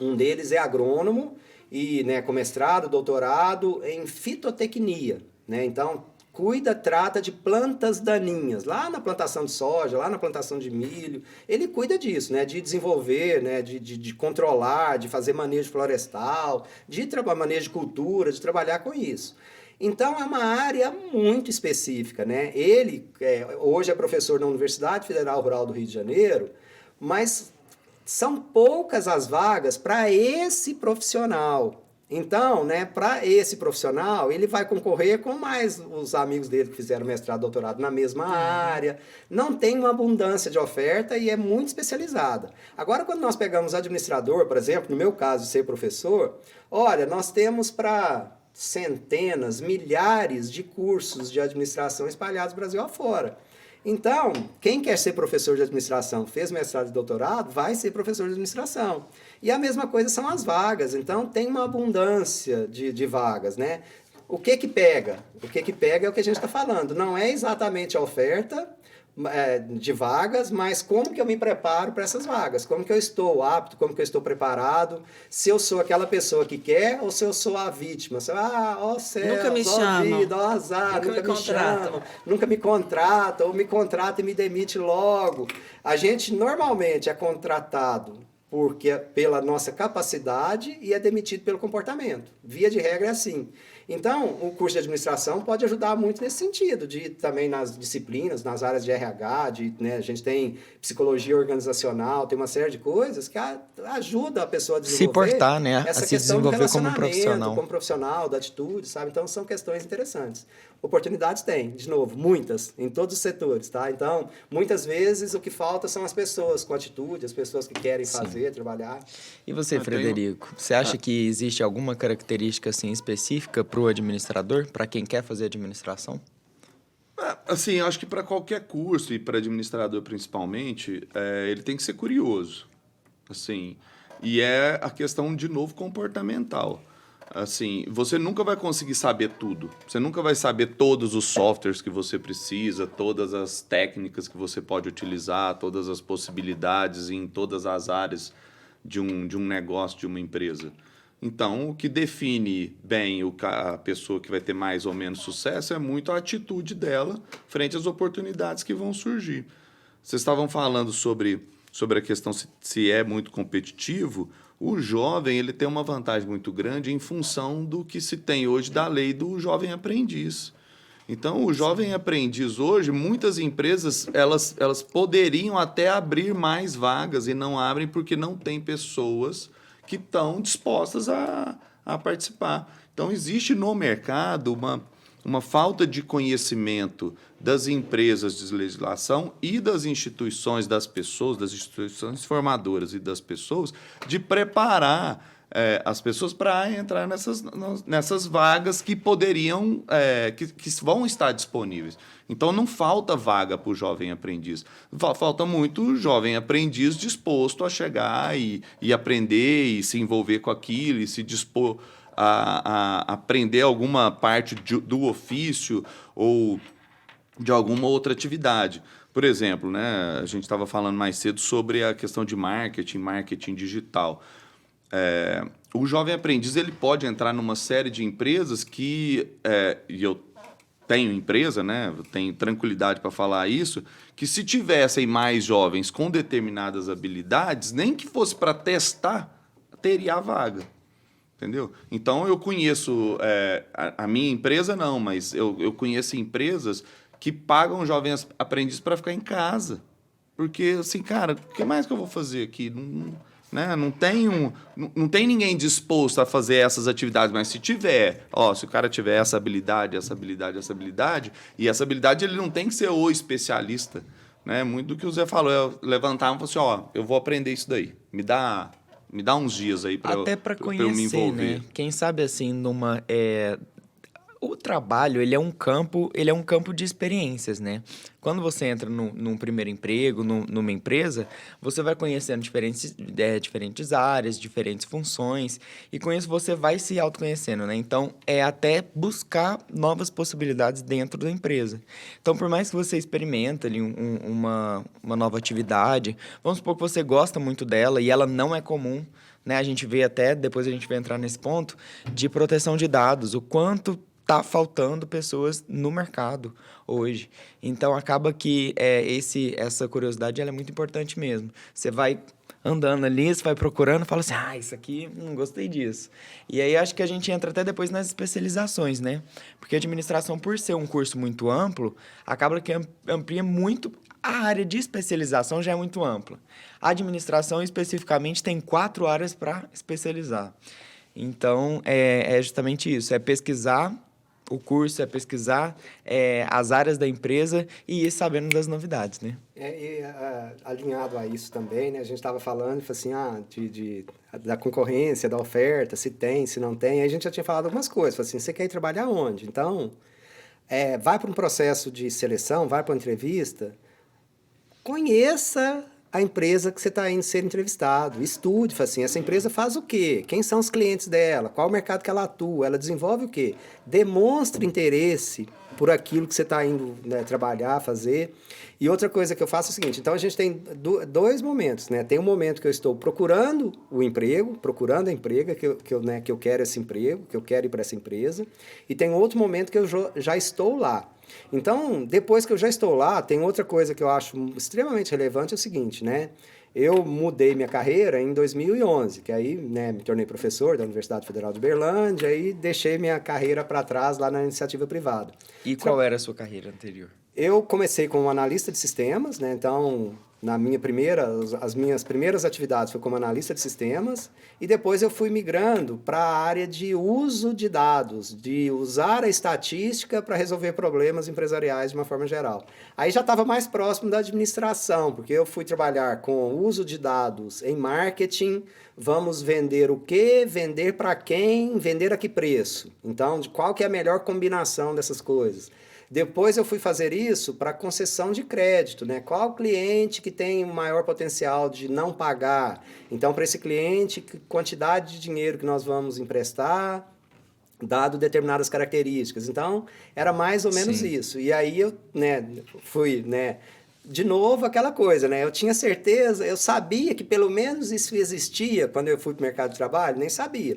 um deles é agrônomo e, né, com mestrado, doutorado em fitotecnia. Né? Então, trata de plantas daninhas. Lá na plantação de soja, lá na plantação de milho. Ele cuida disso, né? De desenvolver, né? de controlar, de fazer manejo florestal, de manejo de cultura, de trabalhar com isso. Então, é uma área muito específica, né? Ele, hoje é professor na Universidade Federal Rural do Rio de Janeiro, mas são poucas as vagas para esse profissional. Então, né, para esse profissional, ele vai concorrer com mais os amigos dele que fizeram mestrado, doutorado na mesma área. Não tem uma abundância de oferta e é muito especializada. Agora, quando nós pegamos administrador, por exemplo, no meu caso, ser professor, olha, nós temos para centenas, milhares de cursos de administração espalhados no Brasil afora. Então, quem quer ser professor de administração, fez mestrado e doutorado, vai ser professor de administração. E a mesma coisa são as vagas. Então, tem uma abundância de vagas, né? O que pega? O que pega é o que a gente está falando. Não é exatamente a oferta de vagas, mas como que eu me preparo para essas vagas? Como que eu estou apto? Como que eu estou preparado? Se eu sou aquela pessoa que quer ou se eu sou a vítima? Ó céu, nunca me ó chamam, vida, ó azar, nunca me chamam, nunca me contratam, ou me contrata e me demite logo. A gente normalmente é contratado pela nossa capacidade e é demitido pelo comportamento. Via de regra é assim. Então, o curso de administração pode ajudar muito nesse sentido, também nas disciplinas, nas áreas de RH, né, a gente tem psicologia organizacional, tem uma série de coisas que ajuda a pessoa a desenvolver se portar, né, essa a se questão do desenvolver relacionamento, como profissional, da atitude, sabe? Então, são questões interessantes. Oportunidades tem, de novo, muitas, em todos os setores, tá? Então, muitas vezes o que falta são as pessoas com atitude, as pessoas que querem fazer, trabalhar. E você, Frederico, você acha que existe alguma característica assim específica para o administrador, para quem quer fazer administração? Assim, eu acho que para qualquer curso, e para administrador principalmente, ele tem que ser curioso. Assim, e é a questão, de novo, comportamental. Assim, você nunca vai conseguir saber tudo. Você nunca vai saber todos os softwares que você precisa, todas as técnicas que você pode utilizar, todas as possibilidades em todas as áreas de um negócio, de uma empresa. Então, o que define bem a pessoa que vai ter mais ou menos sucesso é muito a atitude dela frente às oportunidades que vão surgir. Vocês estavam falando sobre a questão se é muito competitivo. O jovem ele tem uma vantagem muito grande em função do que se tem hoje da lei do jovem aprendiz. Então, o jovem aprendiz hoje, muitas empresas elas poderiam até abrir mais vagas e não abrem porque não tem pessoas que estão dispostas a participar. Então, existe no mercado uma falta de conhecimento das empresas de legislação e das instituições das pessoas, das instituições formadoras e das pessoas, de preparar as pessoas para entrar nessas vagas que poderiam, que vão estar disponíveis. Então, não falta vaga para o jovem aprendiz. Falta muito jovem aprendiz disposto a chegar e aprender e se envolver com aquilo e se dispor a aprender alguma parte do ofício ou de alguma outra atividade. Por exemplo, né, a gente estava falando mais cedo sobre a questão de marketing digital. O jovem aprendiz ele pode entrar numa série de empresas e eu tenho empresa, né, eu tenho tranquilidade para falar isso, que se tivessem mais jovens com determinadas habilidades, nem que fosse para testar, teria a vaga. Entendeu? Então, eu conheço, a minha empresa não, mas eu conheço empresas que pagam jovens aprendizes para ficar em casa. Porque, assim, cara, o que mais que eu vou fazer aqui? Não tem ninguém disposto a fazer essas atividades, mas se tiver, se o cara tiver essa habilidade, e essa habilidade ele não tem que ser o especialista. Né? Muito do que o Zé falou, eu levantava e falava assim, eu vou aprender isso daí, me dá uns dias aí para eu me envolver. Né? Quem sabe assim, o trabalho, ele é um campo de experiências, né? Quando você entra num primeiro emprego, numa empresa, você vai conhecendo diferentes áreas, diferentes funções, e com isso você vai se autoconhecendo, né? Então, é até buscar novas possibilidades dentro da empresa. Então, por mais que você experimente ali uma nova atividade, vamos supor que você gosta muito dela e ela não é comum, né? A gente vê até, depois a gente vai entrar nesse ponto, de proteção de dados, o quanto está faltando pessoas no mercado hoje. Então, acaba que essa curiosidade ela é muito importante mesmo. Você vai andando ali, você vai procurando, fala assim, isso aqui, não gostei disso. E aí, acho que a gente entra até depois nas especializações, né? Porque a administração, por ser um curso muito amplo, acaba que amplia muito. A área de especialização já é muito ampla. A administração, especificamente, tem 4 áreas para especializar. Então, é justamente isso, é pesquisar o curso, é pesquisar as áreas da empresa e ir sabendo das novidades, né? Alinhado a isso também, né? A gente estava falando assim, da concorrência, da oferta, se tem, se não tem. Aí a gente já tinha falado algumas coisas, assim, você quer ir trabalhar onde? Então, vai para um processo de seleção, vai para uma entrevista, conheça a empresa que você está indo ser entrevistado, estude, assim, essa empresa faz o quê? Quem são os clientes dela? Qual o mercado que ela atua? Ela desenvolve o quê? Demonstre interesse por aquilo que você está indo, né, trabalhar, fazer. E outra coisa que eu faço é o seguinte, então a gente tem 2 momentos, né? Tem um momento que eu estou procurando o emprego, procurando a emprega, que eu quero esse emprego, que eu quero ir para essa empresa, e tem outro momento que eu já estou lá. Então, depois que eu já estou lá, tem outra coisa que eu acho extremamente relevante, é o seguinte, né? Eu mudei minha carreira em 2011, que aí, né, me tornei professor da Universidade Federal de Uberlândia e deixei minha carreira para trás lá na iniciativa privada. E qual era a sua carreira anterior? Eu comecei como analista de sistemas, né? Então, as minhas primeiras atividades foi como analista de sistemas e depois eu fui migrando para a área de uso de dados, de usar a estatística para resolver problemas empresariais de uma forma geral. Aí já estava mais próximo da administração, porque eu fui trabalhar com o uso de dados em marketing, vamos vender o quê, vender para quem, vender a que preço. Então, qual que é a melhor combinação dessas coisas? Depois eu fui fazer isso para concessão de crédito, né? Qual cliente que tem o maior potencial de não pagar? Então, para esse cliente, que quantidade de dinheiro que nós vamos emprestar, dado determinadas características. Então, era mais ou menos isso. E aí eu, né, fui, né, de novo aquela coisa, né? Eu tinha certeza, eu sabia que pelo menos isso existia quando eu fui para o mercado de trabalho, nem sabia.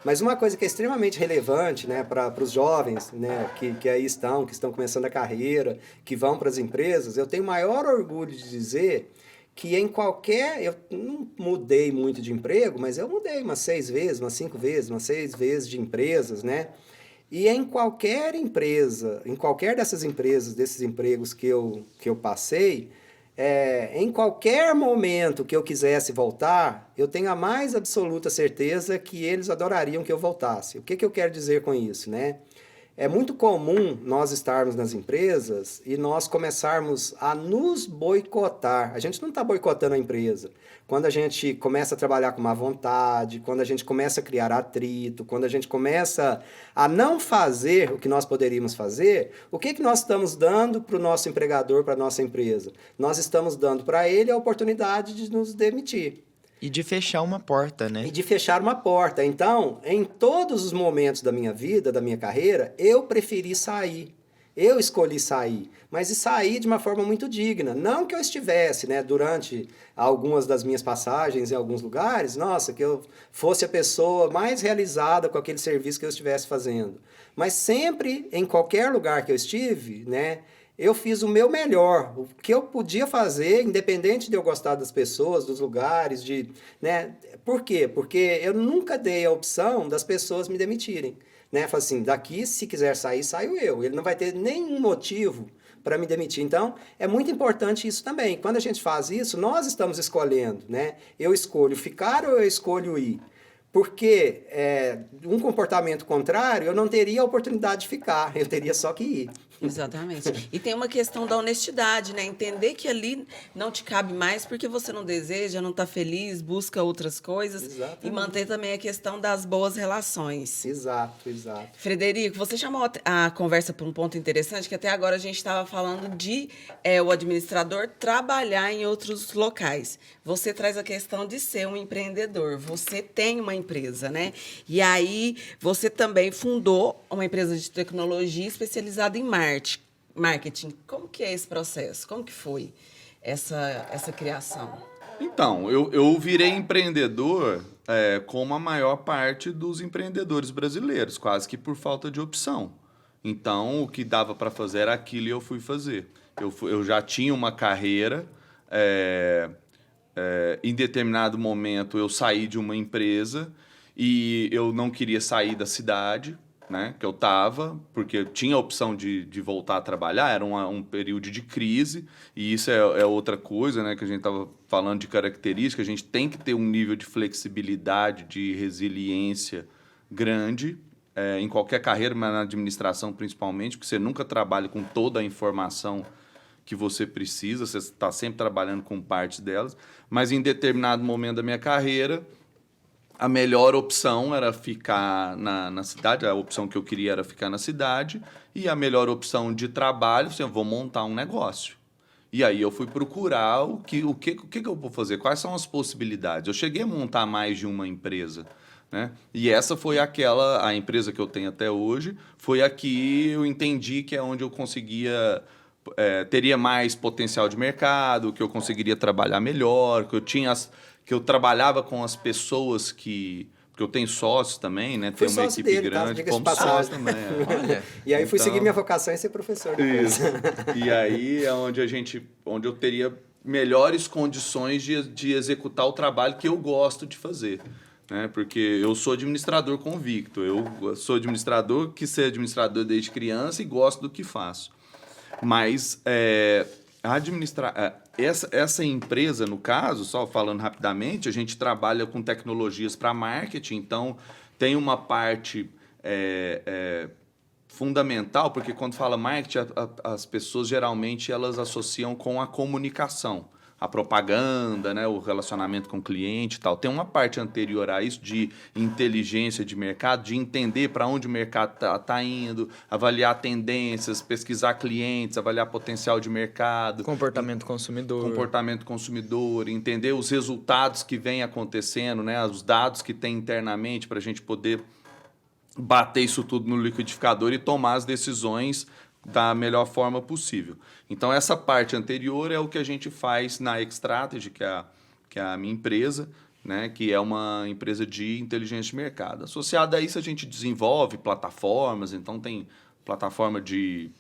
Mas uma coisa que é extremamente relevante, né, para os jovens, né, que aí estão, que estão começando a carreira, que vão para as empresas, eu tenho maior orgulho de dizer que em qualquer... Eu não mudei muito de emprego, mas eu mudei umas 6 vezes, umas 5 vezes, umas 6 vezes de empresas, né? E em qualquer empresa, em qualquer dessas empresas, desses empregos que eu passei, em qualquer momento que eu quisesse voltar, eu tenho a mais absoluta certeza que eles adorariam que eu voltasse. O que eu quero dizer com isso, né? É muito comum nós estarmos nas empresas e nós começarmos a nos boicotar. A gente não está boicotando a empresa. Quando a gente começa a trabalhar com má vontade, quando a gente começa a criar atrito, quando a gente começa a não fazer o que nós poderíamos fazer, o que nós estamos dando para o nosso empregador, para a nossa empresa? Nós estamos dando para ele a oportunidade de nos demitir. E de fechar uma porta, né? E de fechar uma porta. Então, em todos os momentos da minha vida, da minha carreira, eu preferi sair. Eu escolhi sair, mas e sair de uma forma muito digna. Não que eu estivesse, né, durante algumas das minhas passagens em alguns lugares, nossa, que eu fosse a pessoa mais realizada com aquele serviço que eu estivesse fazendo. Mas sempre, em qualquer lugar que eu estive, né, eu fiz o meu melhor, o que eu podia fazer, independente de eu gostar das pessoas, dos lugares, né? Por quê? Porque eu nunca dei a opção das pessoas me demitirem, né? Falei assim, daqui, se quiser sair, saio eu. Ele não vai ter nenhum motivo para me demitir. Então, é muito importante isso também. Quando a gente faz isso, nós estamos escolhendo, né? Eu escolho ficar ou eu escolho ir? Porque um comportamento contrário, eu não teria a oportunidade de ficar, eu teria só que ir. Exatamente. E tem uma questão da honestidade, né? Entender que ali não te cabe mais porque você não deseja, não está feliz, busca outras coisas. Exatamente. E manter também a questão das boas relações. Exato, exato. Frederico, você chamou a conversa para um ponto interessante, que até agora a gente estava falando de o administrador trabalhar em outros locais. Você traz a questão de ser um empreendedor. Você tem uma empresa, né? E aí, você também fundou uma empresa de tecnologia especializada em marketing. Como que é esse processo? Como que foi essa criação? Então, eu virei empreendedor como a maior parte dos empreendedores brasileiros, quase que por falta de opção. Então, o que dava para fazer era aquilo e eu fui fazer. Eu já tinha uma carreira, em determinado momento eu saí de uma empresa e eu não queria sair da cidade, né, que eu estava, porque eu tinha a opção de voltar a trabalhar, era um período de crise, e isso é outra coisa, né, que a gente estava falando de característica, a gente tem que ter um nível de flexibilidade, de resiliência grande, em qualquer carreira, mas na administração principalmente, porque você nunca trabalha com toda a informação que você precisa, você está sempre trabalhando com partes delas, mas em determinado momento da minha carreira, a melhor opção era ficar na cidade, a opção que eu queria era ficar na cidade, e a melhor opção de trabalho, assim, eu vou montar um negócio. E aí eu fui procurar o que eu vou fazer, quais são as possibilidades. Eu cheguei a montar mais de uma empresa, né? E essa foi a empresa que eu tenho até hoje, foi a que eu entendi que é onde eu conseguia... teria mais potencial de mercado, que eu conseguiria trabalhar melhor, que eu trabalhava com as pessoas porque eu tenho sócios também, né? Tem uma equipe dele, grande, tá? como sócio também. Olha. E aí então, fui seguir minha vocação e ser professor depois. Isso. E aí é onde eu teria melhores condições de executar o trabalho que eu gosto de fazer. Né? Porque eu sou administrador convicto, eu sou administrador que sei administrador desde criança e gosto do que faço. Mas essa empresa, no caso, só falando rapidamente, a gente trabalha com tecnologias para marketing, então tem uma parte fundamental, porque quando fala marketing, as pessoas geralmente elas associam com a comunicação, a propaganda, né, o relacionamento com o cliente e tal. Tem uma parte anterior a isso de inteligência de mercado, de entender para onde o mercado tá indo, avaliar tendências, pesquisar clientes, avaliar potencial de mercado. Comportamento consumidor, entender os resultados que vêm acontecendo, né, os dados que tem internamente para a gente poder bater isso tudo no liquidificador e tomar as decisões da melhor forma possível. Então, essa parte anterior é o que a gente faz na Xtrategy, que é a minha empresa, né, que é uma empresa de inteligência de mercado. Associado a isso, a gente desenvolve plataformas, então tem plataforma de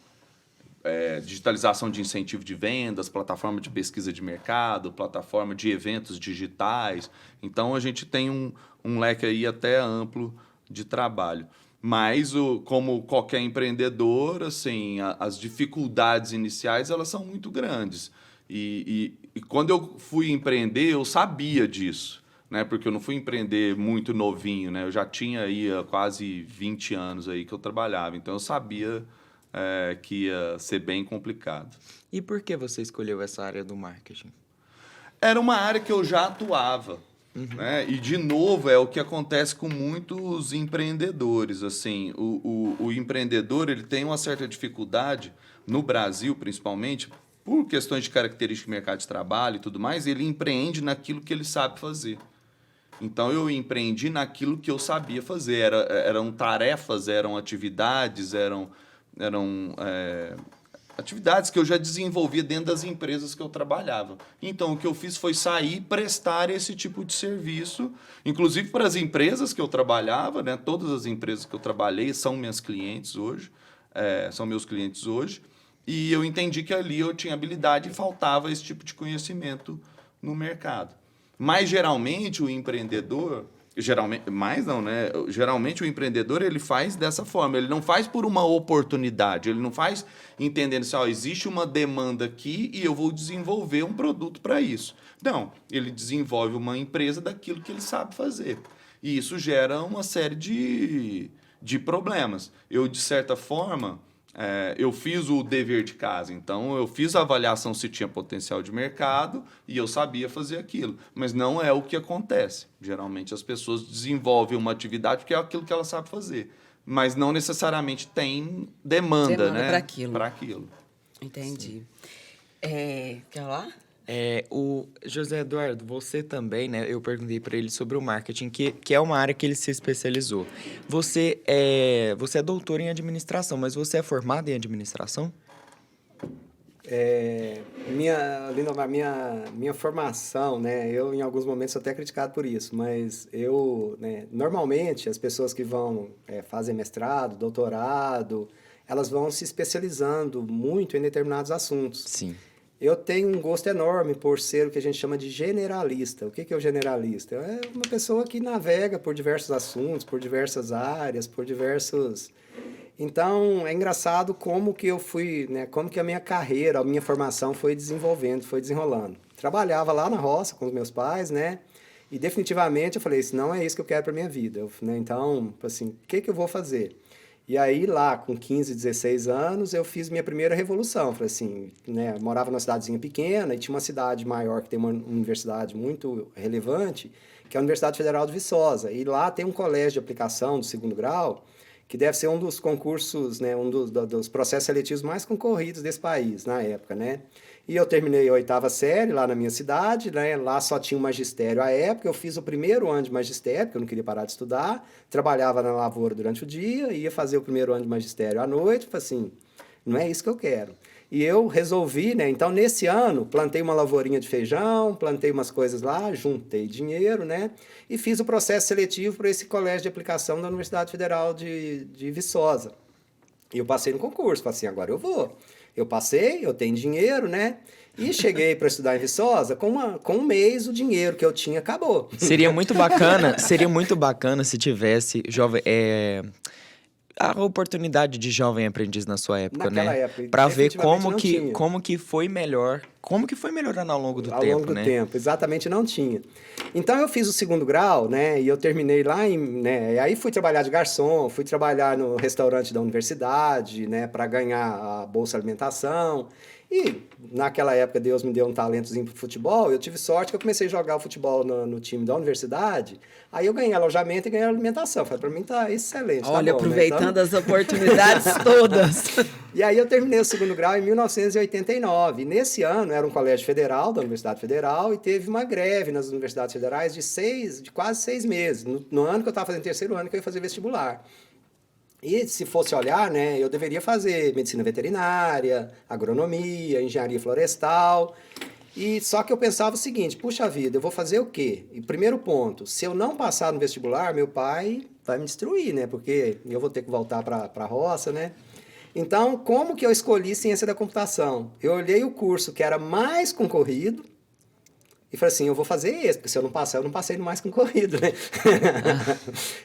digitalização de incentivo de vendas, plataforma de pesquisa de mercado, plataforma de eventos digitais. Então, a gente tem um leque aí até amplo de trabalho. Mas, como qualquer empreendedor, assim, as dificuldades iniciais elas são muito grandes. E quando eu fui empreender, eu sabia disso, né? Porque eu não fui empreender muito novinho, né? Eu já tinha aí quase 20 anos aí que eu trabalhava. Então, eu sabia que ia ser bem complicado. E por que você escolheu essa área do marketing? Era uma área que eu já atuava. Né? E, de novo, é o que acontece com muitos empreendedores. Assim, o empreendedor ele tem uma certa dificuldade, no Brasil principalmente, por questões de característica do mercado de trabalho e tudo mais, ele empreende naquilo que ele sabe fazer. Então, eu empreendi naquilo que eu sabia fazer. Eram tarefas, eram atividades, eram atividades que eu já desenvolvia dentro das empresas que eu trabalhava. Então, o que eu fiz foi sair e prestar esse tipo de serviço, inclusive para as empresas que eu trabalhava, né? Todas as empresas que eu trabalhei são meus clientes hoje, e eu entendi que ali eu tinha habilidade e faltava esse tipo de conhecimento no mercado. Mas, geralmente, o empreendedor... Geralmente o empreendedor ele faz dessa forma. Ele não faz por uma oportunidade. Ele não faz entendendo assim, existe uma demanda aqui e eu vou desenvolver um produto para isso. Não, ele desenvolve uma empresa daquilo que ele sabe fazer. E isso gera uma série de problemas. Eu, de certa forma, eu fiz o dever de casa. Então, eu fiz a avaliação se tinha potencial de mercado e eu sabia fazer aquilo. Mas não é o que acontece. Geralmente, as pessoas desenvolvem uma atividade porque é aquilo que elas sabem fazer. Mas não necessariamente tem demanda, né? Para aquilo. Entendi. Quer falar? O José Eduardo, você também, né? Eu perguntei para ele sobre o marketing, que é uma área que ele se especializou. Você é doutor em administração, mas você é formado em administração? Minha formação, né? Eu, em alguns momentos, sou até criticado por isso, mas eu, né, normalmente, as pessoas que vão fazer mestrado, doutorado, elas vão se especializando muito em determinados assuntos. Sim. Eu tenho um gosto enorme por ser o que a gente chama de generalista. O que é o generalista? É uma pessoa que navega por diversos assuntos, por diversas áreas, por diversos... Então, é engraçado como que eu fui, né, como que a minha carreira, a minha formação foi desenvolvendo, foi desenrolando. Trabalhava lá na roça com os meus pais, né? E definitivamente eu falei, isso não é isso que eu quero para minha vida. Né? Então, assim, o que eu vou fazer? E aí, lá, com 15, 16 anos, eu fiz minha primeira revolução. Falei assim, né, eu morava numa cidadezinha pequena e tinha uma cidade maior que tem uma universidade muito relevante, que é a Universidade Federal de Viçosa. E lá tem um colégio de aplicação do segundo grau, que deve ser um dos concursos, né, um dos processos seletivos mais concorridos desse país, na época, né? E eu terminei a 8ª série lá na minha cidade, né? Lá só tinha um magistério à época, eu fiz o primeiro ano de magistério, porque eu não queria parar de estudar, trabalhava na lavoura durante o dia, ia fazer o primeiro ano de magistério à noite, falei assim, não é isso que eu quero. E eu resolvi, né? Então, nesse ano, plantei uma lavourinha de feijão, plantei umas coisas lá, juntei dinheiro, né? E fiz o processo seletivo para esse colégio de aplicação da Universidade Federal de Viçosa. E eu passei no concurso, falei assim, agora eu vou. Eu passei, eu tenho dinheiro, né? E cheguei para estudar em Viçosa, com um mês o dinheiro que eu tinha acabou. Seria muito bacana se tivesse a oportunidade de jovem aprendiz na sua época, naquela né? época. Para ver como que foi melhorando ao longo do tempo, né? Ao longo do tempo, exatamente, não tinha. Então, eu fiz o segundo grau, né? E eu terminei lá, né? E aí fui trabalhar de garçom, fui trabalhar no restaurante da universidade, né? Para ganhar a bolsa alimentação. E naquela época Deus me deu um talentozinho pro futebol, eu tive sorte que eu comecei a jogar o futebol no time da universidade, aí eu ganhei alojamento e ganhei alimentação. Falei, para mim tá excelente. Olha, tá bom, aproveitando né? as oportunidades todas. E aí eu terminei o segundo grau em 1989. E nesse ano era um colégio federal, da Universidade Federal, e teve uma greve nas universidades federais de quase 6 meses. No ano que eu estava fazendo terceiro ano, que eu ia fazer vestibular. E se fosse olhar, né, eu deveria fazer medicina veterinária, agronomia, engenharia florestal. E só que eu pensava o seguinte, puxa vida, eu vou fazer o quê? E primeiro ponto, se eu não passar no vestibular, meu pai vai me destruir, né? Porque eu vou ter que voltar para a roça, né? Então, como que eu escolhi ciência da computação? Eu olhei o curso que era mais concorrido e falei assim, eu vou fazer esse, porque se eu não passar, eu não passei no mais concorrido, né?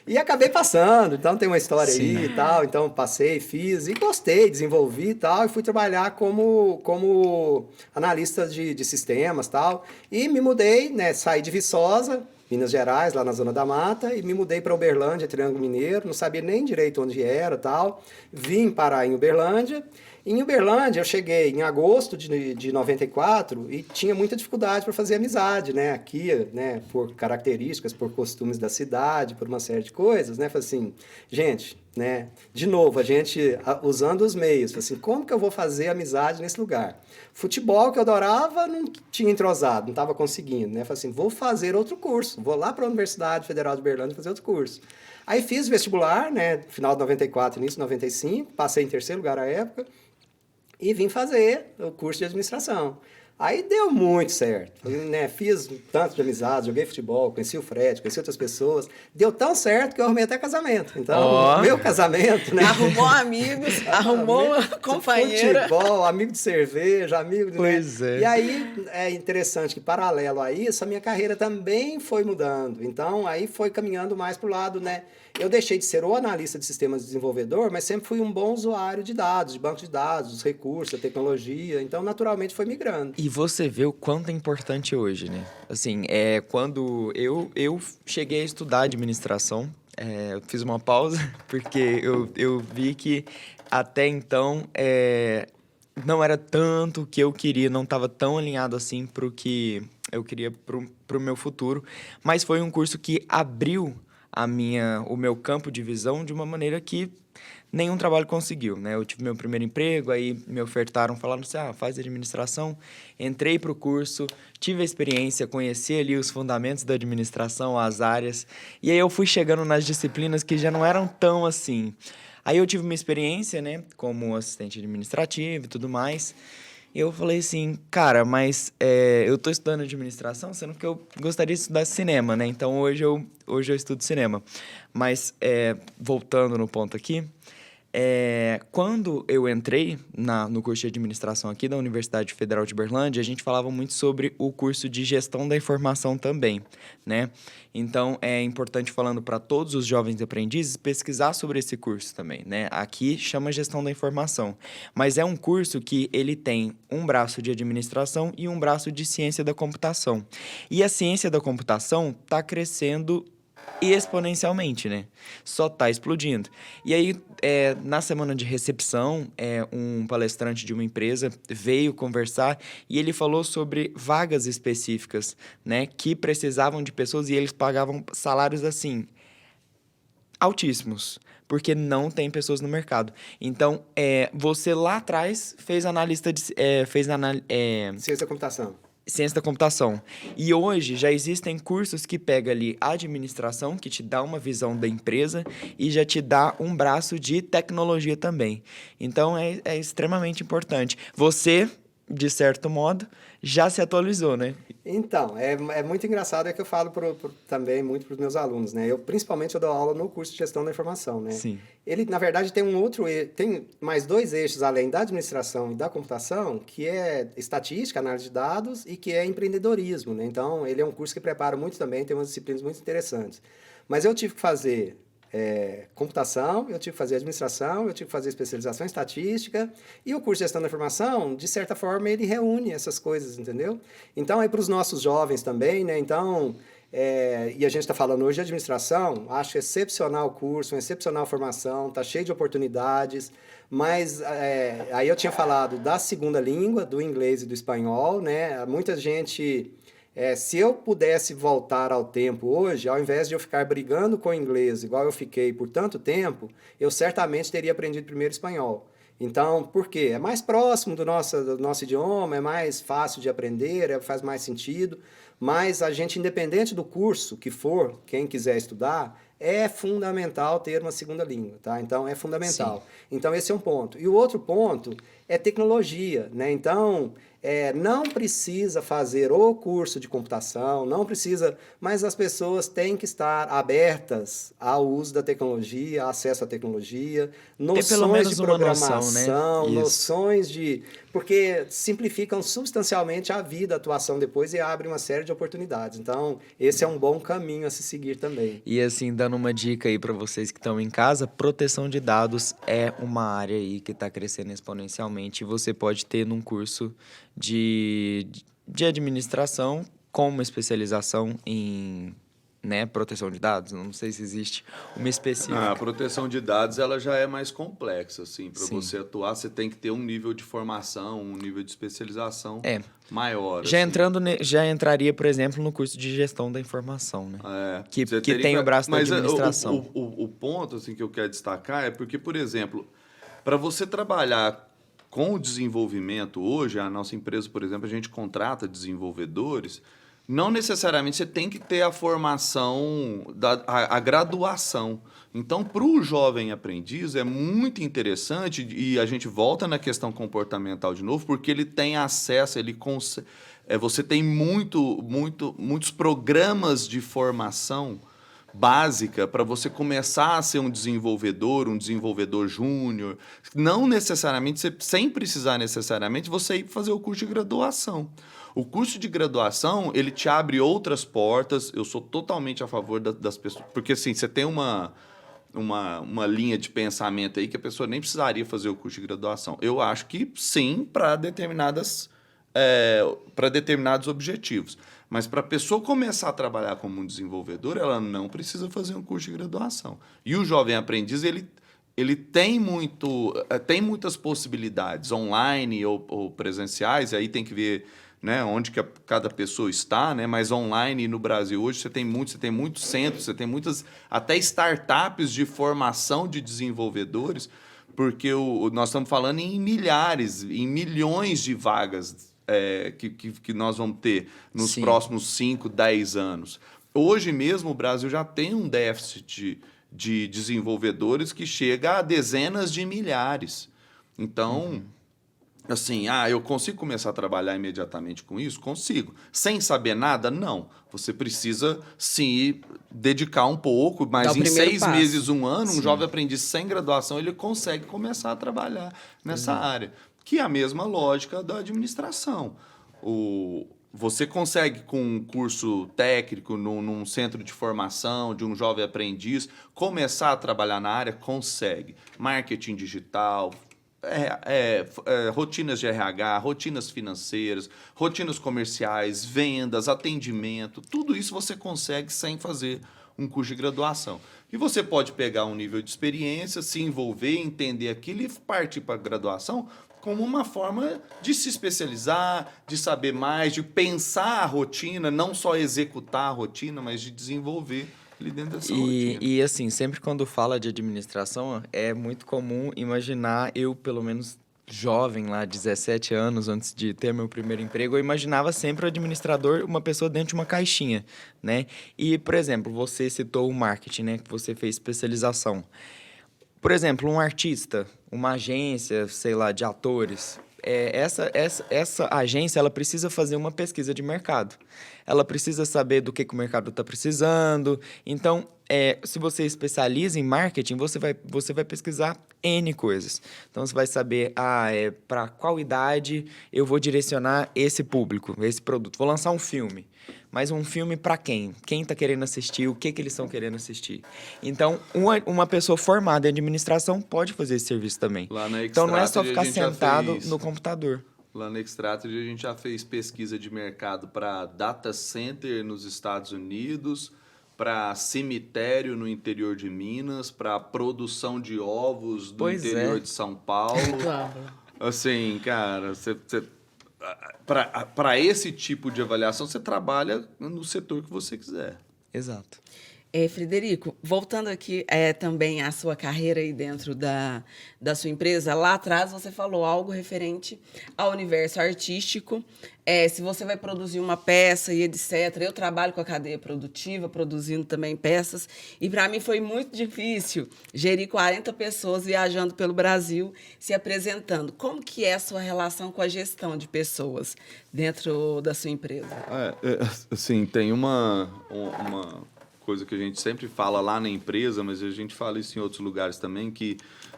E acabei passando, então tem uma história aí e tal, então passei, fiz e gostei, desenvolvi e tal, e fui trabalhar como analista de sistemas e tal, e me mudei, né, saí de Viçosa, Minas Gerais, lá na Zona da Mata, e me mudei para Uberlândia, Triângulo Mineiro, não sabia nem direito onde era e tal, vim parar em Uberlândia. Em Uberlândia, eu cheguei em agosto de 94 e tinha muita dificuldade para fazer amizade, né? Aqui, né, por características, por costumes da cidade, por uma série de coisas, né? Falei assim, gente, né? De novo, a gente usando os meios, falei assim, como que eu vou fazer amizade nesse lugar? Futebol que eu adorava, não tinha entrosado, não estava conseguindo, né? Falei assim, vou fazer outro curso, vou lá para a Universidade Federal de Uberlândia fazer outro curso. Aí fiz vestibular, né? Final de 94, início de 95, passei em terceiro lugar à época, e vim fazer o curso de administração. Aí deu muito certo, né? Fiz tanto de amizade, joguei futebol, conheci o Fred, conheci outras pessoas. Deu tão certo que eu arrumei até casamento. Então, meu casamento, né? Arrumou amigos, arrumou uma companheira. Futebol, amigo de cerveja, amigo de... Pois né? é. E aí, é interessante que, paralelo a isso, a minha carreira também foi mudando. Então, aí foi caminhando mais para o lado, né? Eu deixei de ser o analista de sistemas desenvolvedor, mas sempre fui um bom usuário de dados, de banco de dados, dos recursos, da tecnologia. Então, naturalmente, foi migrando. E você vê o quanto é importante hoje, né? Assim, quando eu cheguei a estudar administração, eu fiz uma pausa, porque eu vi que até então não era tanto o que eu queria, não estava tão alinhado assim para o que eu queria para o meu futuro. Mas foi um curso que abriu o meu campo de visão de uma maneira que nenhum trabalho conseguiu, né? Eu tive meu primeiro emprego, aí me ofertaram, falaram assim, faz administração. Entrei para o curso, tive a experiência, conheci ali os fundamentos da administração, as áreas. E aí eu fui chegando nas disciplinas que já não eram tão assim. Aí eu tive uma experiência, né, como assistente administrativo e tudo mais. E eu falei assim, cara, mas eu tô estudando administração, sendo que eu gostaria de estudar cinema, né? Então, hoje eu estudo cinema. Mas, voltando no ponto aqui, quando eu entrei no curso de administração aqui da Universidade Federal de Uberlândia, a gente falava muito sobre o curso de gestão da informação também, né? Então, é importante, falando para todos os jovens aprendizes, pesquisar sobre esse curso também, né? Aqui chama gestão da informação, mas é um curso que ele tem um braço de administração e um braço de ciência da computação. E a ciência da computação está crescendo exponencialmente, né? Só tá explodindo. E aí, na semana de recepção, um palestrante de uma empresa veio conversar e ele falou sobre vagas específicas, né? Que precisavam de pessoas e eles pagavam salários, assim, altíssimos, porque não tem pessoas no mercado. Então, você lá atrás fez analista de... Ciência da computação. Ciência da computação. E hoje já existem cursos que pegam ali a administração, que te dá uma visão da empresa e já te dá um braço de tecnologia também. Então, é extremamente importante. Você, de certo modo, já se atualizou, né? Então, é muito engraçado, que eu falo também muito para os meus alunos, né? Principalmente eu dou aula no curso de gestão da informação, né? Sim. Ele, na verdade, tem mais dois eixos, além da administração e da computação, que é estatística, análise de dados, e que é empreendedorismo, né? Então, ele é um curso que prepara muito também, tem umas disciplinas muito interessantes. Mas eu tive que fazer computação, eu tive que fazer administração, eu tive que fazer especialização em estatística, e o curso de gestão da informação, de certa forma, ele reúne essas coisas, entendeu? Então, aí para os nossos jovens também, né? Então, e a gente está falando hoje de administração, acho excepcional o curso, uma excepcional formação, está cheio de oportunidades, mas aí eu tinha falado da segunda língua, do inglês e do espanhol, né? Muita gente... se eu pudesse voltar ao tempo hoje, ao invés de eu ficar brigando com o inglês, igual eu fiquei por tanto tempo, eu certamente teria aprendido primeiro espanhol. Então, por quê? É mais próximo do nosso idioma, é mais fácil de aprender, faz mais sentido, mas a gente, independente do curso que for, quem quiser estudar, é fundamental ter uma segunda língua, tá? Então, é fundamental. Sim. Então, esse é um ponto. E o outro ponto é tecnologia, né? Então, não precisa fazer o curso de computação, não precisa, mas as pessoas têm que estar abertas ao uso da tecnologia, acesso à tecnologia, Ter pelo noções menos de uma noção, né? programação, Isso. noções de... Porque simplificam substancialmente a vida, a atuação depois e abrem uma série de oportunidades. Então, esse é um bom caminho a se seguir também. E assim, dando uma dica aí para vocês que estão em casa, proteção de dados é uma área aí que está crescendo exponencialmente e você pode ter num curso de administração com uma especialização em, né, proteção de dados. Não sei se existe uma específica. A proteção de dados ela já é mais complexa, assim. Para Sim. você atuar, você tem que ter um nível de formação, um nível de especialização maior. Já assim. já entraria, por exemplo, no curso de gestão da informação, né? Você Que teria tem o braço da Mas administração. o ponto assim, que eu quero destacar é porque, por exemplo, para você trabalhar com o desenvolvimento hoje, a nossa empresa, por exemplo, a gente contrata desenvolvedores, não necessariamente você tem que ter a formação, a graduação. Então, para o jovem aprendiz, é muito interessante, e a gente volta na questão comportamental de novo, porque ele tem acesso, você tem muitos programas de formação básica para você começar a ser um desenvolvedor júnior, não necessariamente, sem precisar necessariamente você ir fazer o curso de graduação. O curso de graduação, ele te abre outras portas, eu sou totalmente a favor das pessoas, porque assim, você tem uma linha de pensamento aí que a pessoa nem precisaria fazer o curso de graduação. Eu acho que sim, para determinados objetivos. Mas para a pessoa começar a trabalhar como um desenvolvedor, ela não precisa fazer um curso de graduação. E o jovem aprendiz, ele tem muitas possibilidades, online ou presenciais, e aí tem que ver, né, onde que cada pessoa está, né? Mas online no Brasil hoje você tem muitos centros, você tem muitas até startups de formação de desenvolvedores, porque nós estamos falando em milhares, em milhões de vagas que nós vamos ter nos Sim. próximos 5, 10 anos. Hoje mesmo o Brasil já tem um déficit de desenvolvedores que chega a dezenas de milhares. Então, assim, eu consigo começar a trabalhar imediatamente com isso? Consigo. Sem saber nada? Não. Você precisa se dedicar um pouco, Dá mas o em primeiro 6 passo. meses, um ano, um Sim. jovem aprendiz sem graduação, ele consegue começar a trabalhar nessa área. Que é a mesma lógica da administração. Você consegue, com um curso técnico, num centro de formação de um jovem aprendiz, começar a trabalhar na área? Consegue. Marketing digital, rotinas de RH, rotinas financeiras, rotinas comerciais, vendas, atendimento, tudo isso você consegue sem fazer um curso de graduação. E você pode pegar um nível de experiência, se envolver, entender aquilo e partir para a graduação como uma forma de se especializar, de saber mais, de pensar a rotina, não só executar a rotina, mas de desenvolver ali dentro dessa rotina. E assim, sempre quando fala de administração, é muito comum imaginar, eu pelo menos jovem lá, 17 anos, antes de ter meu primeiro emprego, eu imaginava sempre o administrador uma pessoa dentro de uma caixinha, né? E, por exemplo, você citou o marketing, né? Que você fez especialização. Por exemplo, um artista, uma agência, sei lá, de atores, essa agência ela precisa fazer uma pesquisa de mercado. Ela precisa saber do que o mercado está precisando. Então, se você especializa em marketing, você vai pesquisar N coisas. Então, você vai saber, para qual idade eu vou direcionar esse público, esse produto. Vou lançar um filme. Mas um filme para quem? Quem está querendo assistir? O que eles estão querendo assistir? Então, uma pessoa formada em administração pode fazer esse serviço também. Lá na Então, não é só Xtrategy, ficar a gente já sentado fez- no computador. Lá na Xtrategy a gente já fez pesquisa de mercado para data center nos Estados Unidos, para cemitério no interior de Minas, para produção de ovos no Pois interior é. de São Paulo. Claro. Assim, cara, para esse tipo de avaliação, você trabalha no setor que você quiser. Exato. Frederico, voltando aqui também à sua carreira aí dentro da sua empresa, lá atrás você falou algo referente ao universo artístico, se você vai produzir uma peça e etc. Eu trabalho com a cadeia produtiva, produzindo também peças, e para mim foi muito difícil gerir 40 pessoas viajando pelo Brasil, se apresentando. Como que é a sua relação com a gestão de pessoas dentro da sua empresa? Assim, tem uma coisa que a gente sempre fala lá na empresa, mas a gente fala isso em outros lugares também, que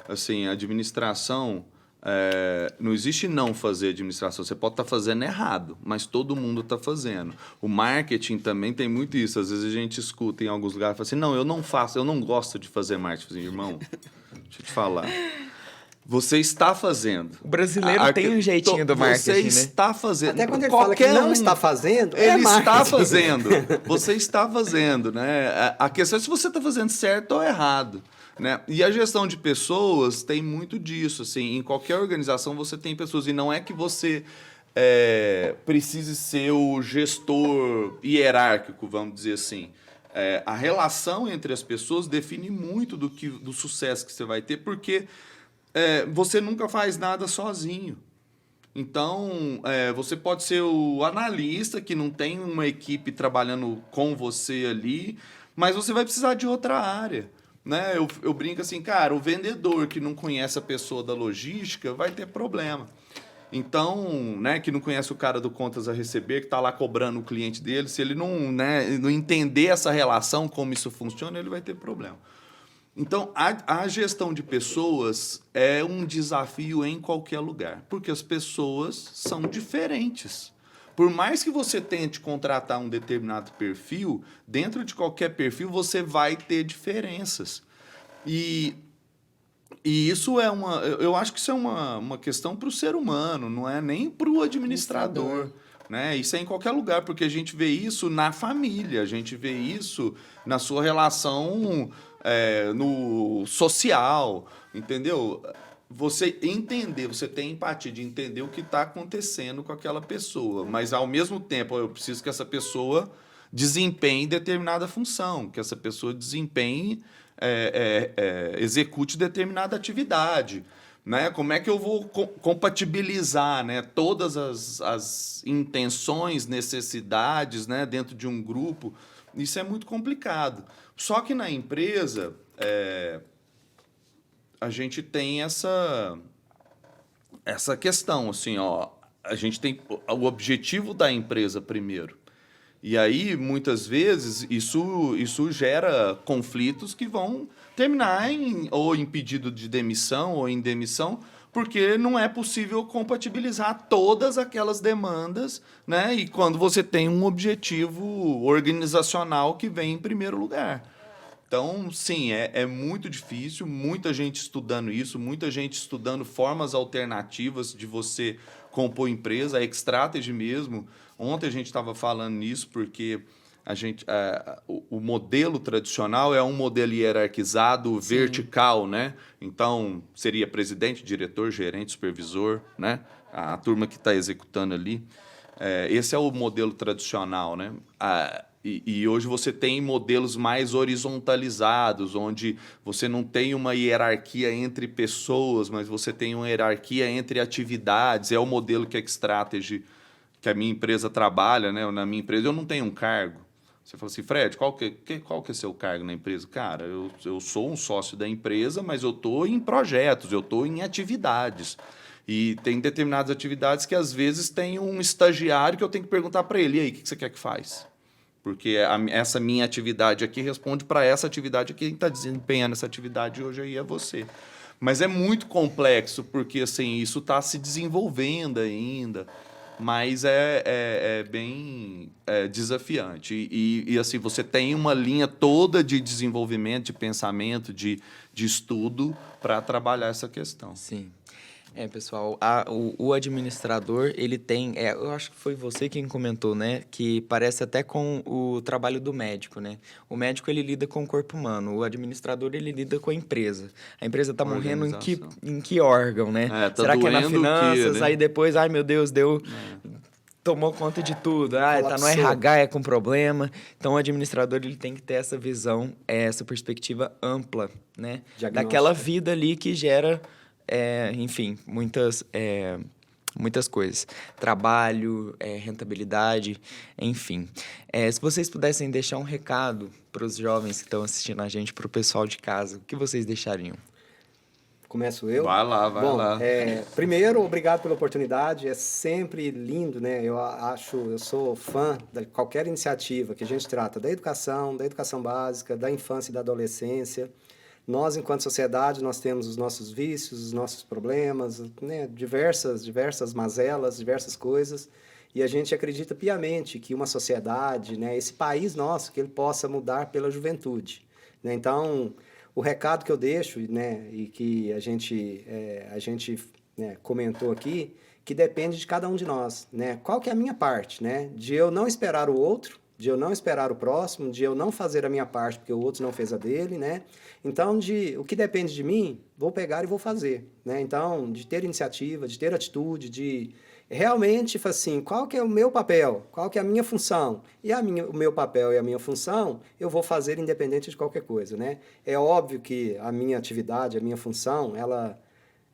assim, a administração, não existe não fazer administração. Você pode estar fazendo errado, mas todo mundo está fazendo. O marketing também tem muito isso. Às vezes a gente escuta em alguns lugares, fala assim, não, eu não faço, eu não gosto de fazer marketing. Assim, irmão, deixa eu te falar. Você está fazendo. O brasileiro tem um jeitinho do marketing, Você está fazendo. Até quando ele fala que não está fazendo, ele marketing. está fazendo. Você está fazendo, né? A questão é se você está fazendo certo ou errado, né? E a gestão de pessoas tem muito disso, assim. Em qualquer organização você tem pessoas e não é que você precise ser o gestor hierárquico, vamos dizer assim. A relação entre as pessoas define muito do sucesso que você vai ter, porque você nunca faz nada sozinho. Então, você pode ser o analista que não tem uma equipe trabalhando com você ali, mas você vai precisar de outra área, né? Eu brinco assim, cara, o vendedor que não conhece a pessoa da logística vai ter problema. Então, né, que não conhece o cara do contas a receber, que está lá cobrando o cliente dele, se ele não entender essa relação, como isso funciona, ele vai ter problema. Então, a gestão de pessoas é um desafio em qualquer lugar, porque as pessoas são diferentes. Por mais que você tente contratar um determinado perfil, dentro de qualquer perfil você vai ter diferenças. E isso eu acho que isso é uma questão para o ser humano, não é nem para o administrador. Né? Isso é em qualquer lugar, porque a gente vê isso na família, a gente vê isso na sua relação no social, entendeu? Você tem empatia de entender o que está acontecendo com aquela pessoa, mas ao mesmo tempo eu preciso que essa pessoa desempenhe determinada função, que essa pessoa execute determinada atividade. Né? Como é que eu vou compatibilizar, né, todas as intenções, necessidades, né, dentro de um grupo? Isso é muito complicado. Só que na empresa, a gente tem essa questão, assim, ó, a gente tem o objetivo da empresa primeiro. E aí, muitas vezes, isso gera conflitos que vão terminar ou em pedido de demissão ou em demissão, porque não é possível compatibilizar todas aquelas demandas, né? E quando você tem um objetivo organizacional que vem em primeiro lugar. Então, sim, é muito difícil, muita gente estudando isso, muita gente estudando formas alternativas de você compor empresa, a X-Strategy mesmo. Ontem a gente estava falando nisso porque o modelo tradicional é um modelo hierarquizado, sim, vertical, né? Então, seria presidente, diretor, gerente, supervisor, né? A turma que está executando ali. Esse é o modelo tradicional, né? E hoje você tem modelos mais horizontalizados, onde você não tem uma hierarquia entre pessoas, mas você tem uma hierarquia entre atividades. É o modelo que a X-Strategy, que a minha empresa trabalha, né? Na minha empresa eu não tenho um cargo. Você fala assim, Fred, qual que é seu cargo na empresa? Cara, eu sou um sócio da empresa, mas eu estou em projetos, eu estou em atividades. E tem determinadas atividades que, às vezes, tem um estagiário que eu tenho que perguntar para ele, e aí, o que você quer que faz? Porque essa minha atividade aqui responde para essa atividade aqui, quem está desempenhando essa atividade hoje aí é você. Mas é muito complexo, porque assim, isso está se desenvolvendo ainda, mas é bem desafiante. E assim, você tem uma linha toda de desenvolvimento, de pensamento, de estudo para trabalhar essa questão. Sim. Pessoal, o administrador, ele tem... eu acho que foi você quem comentou, né? Que parece até com o trabalho do médico, né? O médico, ele lida com o corpo humano. O administrador, ele lida com a empresa. A empresa está morrendo em que órgão, né? Tá Será que é na doendo finanças? o quê, né? Aí depois, ai meu Deus, deu... tomou conta de tudo. Ah, tá no Colapsou. RH, é com problema. Então, o administrador ele tem que ter essa visão, essa perspectiva ampla, né? Diagnóstica. Daquela vida ali que gera, enfim, muitas coisas. Trabalho, rentabilidade, enfim. Se vocês pudessem deixar um recado para os jovens que estão assistindo a gente, para o pessoal de casa, o que vocês deixariam? Começo eu? Vai lá, vai Bom, lá. Primeiro, obrigado pela oportunidade. É sempre lindo, né? Eu sou fã de qualquer iniciativa que a gente trata da educação básica, da infância e da adolescência. Nós, enquanto sociedade, nós temos os nossos vícios, os nossos problemas, né? Diversas mazelas, diversas coisas. E a gente acredita piamente que uma sociedade, né? Esse país nosso, que ele possa mudar pela juventude, né? Então, o recado que eu deixo, né, e que a gente né, comentou aqui, que depende de cada um de nós, né? Qual que é a minha parte, né? De eu não esperar o outro, de eu não esperar o próximo, de eu não fazer a minha parte porque o outro não fez a dele, né? Então, o que depende de mim, vou pegar e vou fazer, né? Então, de ter iniciativa, de ter atitude, de realmente, assim, qual que é o meu papel? Qual que é a minha função? E o meu papel e a minha função, eu vou fazer independente de qualquer coisa, né? É óbvio que a minha atividade, a minha função, ela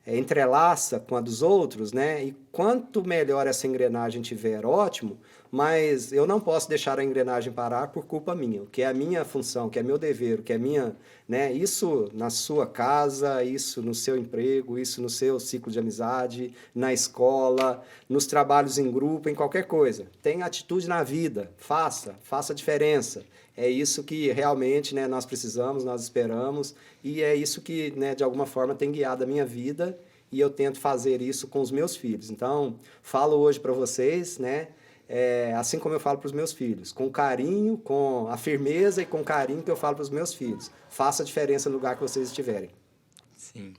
entrelaça com a dos outros, né? E quanto melhor essa engrenagem tiver, ótimo, mas eu não posso deixar a engrenagem parar por culpa minha. O que é a minha função, o que é meu dever, o que é minha, né? Isso na sua casa, isso no seu emprego, isso no seu ciclo de amizade, na escola, nos trabalhos em grupo, em qualquer coisa. Tenha atitude na vida, faça a diferença. É isso que realmente, né, nós precisamos, nós esperamos, e é isso que, né, de alguma forma tem guiado a minha vida, e eu tento fazer isso com os meus filhos. Então, falo hoje para vocês, né, assim como eu falo para os meus filhos, com carinho, com a firmeza e com carinho que eu falo para os meus filhos. Faça a diferença no lugar que vocês estiverem. Sim.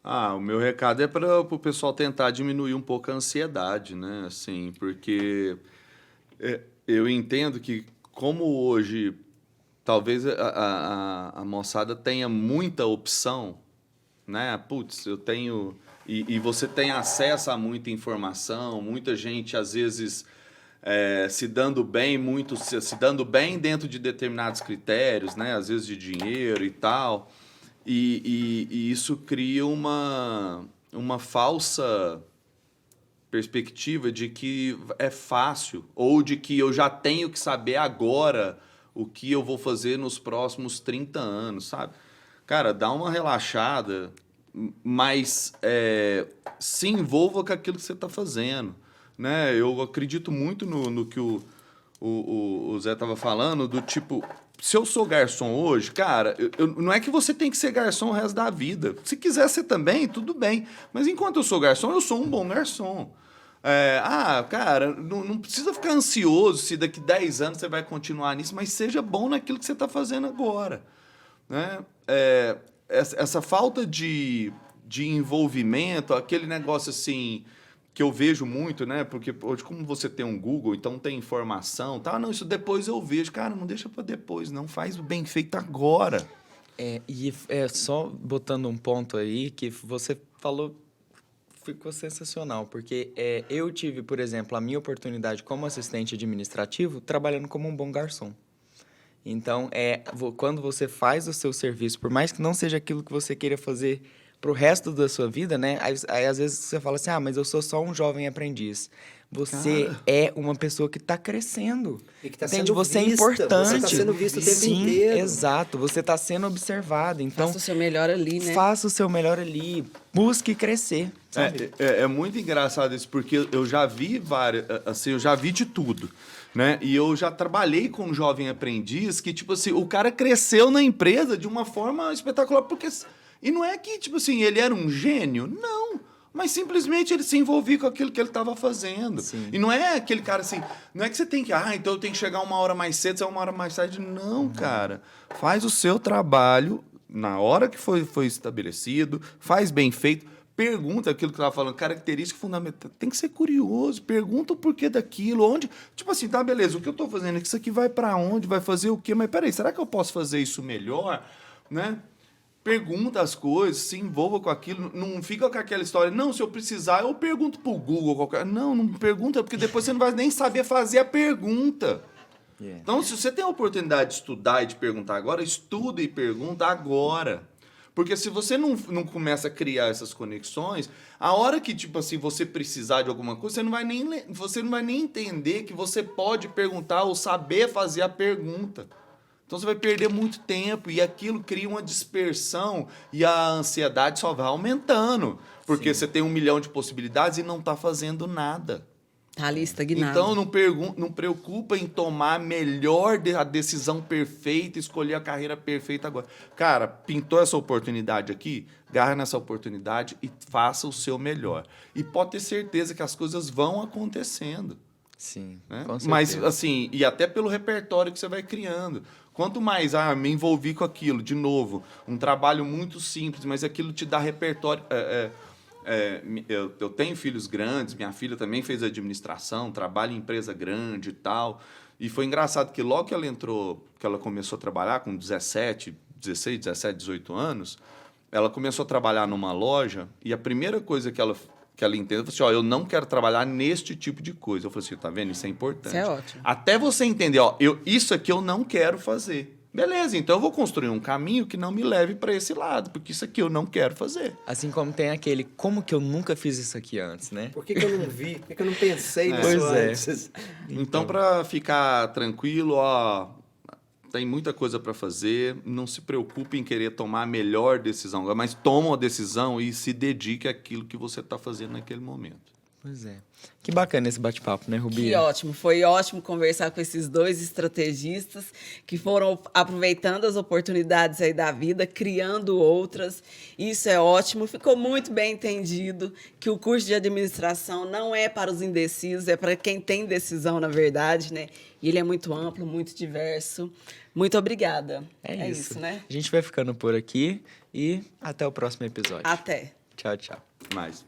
O meu recado é para o pessoal tentar diminuir um pouco a ansiedade, né? Assim, porque eu entendo que, como hoje talvez a moçada tenha muita opção, né? Putz, eu tenho... E você tem acesso a muita informação, muita gente, às vezes, se dando bem dentro de determinados critérios, né? Às vezes de dinheiro e tal. E isso cria uma falsa perspectiva de que é fácil, ou de que eu já tenho que saber agora o que eu vou fazer nos próximos 30 anos, sabe? Cara, dá uma relaxada, mas se envolva com aquilo que você está fazendo, né? Eu acredito muito no que o Zé estava falando, do tipo, se eu sou garçom hoje, cara, não é que você tem que ser garçom o resto da vida. Se quiser ser também, tudo bem. Mas enquanto eu sou garçom, eu sou um bom garçom. Cara, não precisa ficar ansioso se daqui 10 anos você vai continuar nisso, mas seja bom naquilo que você está fazendo agora, né? Essa falta de envolvimento, aquele negócio assim que eu vejo muito, né? Porque hoje, como você tem um Google, então tem informação, tá? Não, isso depois eu vejo. Cara, não deixa para depois, não. Faz o bem feito agora. Só botando um ponto aí que você falou, ficou sensacional, porque eu tive, por exemplo, a minha oportunidade como assistente administrativo trabalhando como um bom garçom. Então, quando você faz o seu serviço, por mais que não seja aquilo que você queira fazer para o resto da sua vida, né? Aí, às vezes, você fala assim, mas eu sou só um jovem aprendiz. Você é uma pessoa que está crescendo. E que está entende? sendo Você vista, é importante. você está sendo visto o tempo Sim, inteiro. exato. Você está sendo observado. Então, Faça o seu melhor ali, né? faça o seu melhor ali. Busque crescer, sabe? É muito engraçado isso, porque eu já vi assim, eu já vi de tudo, né? E eu já trabalhei com um jovem aprendiz que, tipo assim, o cara cresceu na empresa de uma forma espetacular, porque... E não é que, tipo assim, ele era um gênio, não. Mas simplesmente ele se envolvia com aquilo que ele estava fazendo. Sim. E não é aquele cara assim, não é que você tem que, então eu tenho que chegar 1 hora mais cedo, 1 hora mais tarde. Não, cara. Faz o seu trabalho na hora que foi estabelecido, faz bem feito. Pergunta aquilo que eu estava falando, característica fundamental. Tem que ser curioso, pergunta o porquê daquilo, onde... Tipo assim, tá, beleza, o que eu estou fazendo aqui, isso aqui vai para onde, vai fazer o quê? Mas peraí, será que eu posso fazer isso melhor? Né? pergunta as coisas, se envolva com aquilo, não fica com aquela história, não, se eu precisar, eu pergunto pro Google qualquer. Não pergunta, porque depois você não vai nem saber fazer a pergunta. Yeah. Então, se você tem a oportunidade de estudar e de perguntar agora, estuda e pergunta agora. Porque se você não começa a criar essas conexões, a hora que, tipo assim, você precisar de alguma coisa, você não vai nem entender que você pode perguntar ou saber fazer a pergunta. Então, você vai perder muito tempo e aquilo cria uma dispersão e a ansiedade só vai aumentando. Porque você tem 1 milhão de possibilidades e não está fazendo nada. Tá ali estagnado. Então, não preocupa em tomar a decisão perfeita, escolher a carreira perfeita agora. Cara, pintou essa oportunidade aqui, agarra nessa oportunidade e faça o seu melhor. E pode ter certeza que as coisas vão acontecendo. Sim, Né? com certeza. Mas, assim, e até pelo repertório que você vai criando. Quanto mais, me envolvi com aquilo, de novo, um trabalho muito simples, mas aquilo te dá repertório. Eu tenho filhos grandes, minha filha também fez administração, trabalha em empresa grande e tal. E foi engraçado que logo que ela entrou, que ela começou a trabalhar com 16, 17, 18 anos, ela começou a trabalhar numa loja e a primeira coisa que ela entendeu, falou assim, eu não quero trabalhar neste tipo de coisa. Eu falei assim, tá vendo? Isso é importante. Isso é ótimo. Até você entender, isso aqui eu não quero fazer. Beleza, então eu vou construir um caminho que não me leve para esse lado, porque isso aqui eu não quero fazer. Assim como tem aquele, como que eu nunca fiz isso aqui antes, né? Por que eu não vi? Por que eu não pensei nisso Pois é. antes? Então, para ficar tranquilo, tem muita coisa para fazer, não se preocupe em querer tomar a melhor decisão, mas toma uma decisão e se dedique àquilo que você está fazendo naquele momento. Pois é. Que bacana esse bate-papo, né, Rubi? Que ótimo. Foi ótimo conversar com esses dois estrategistas que foram aproveitando as oportunidades aí da vida, criando outras. Isso é ótimo. Ficou muito bem entendido que o curso de administração não é para os indecisos, é para quem tem decisão, na verdade, né? E ele é muito amplo, muito diverso. Muito obrigada. É isso, né? A gente vai ficando por aqui e até o próximo episódio. Até. Tchau, tchau. Mas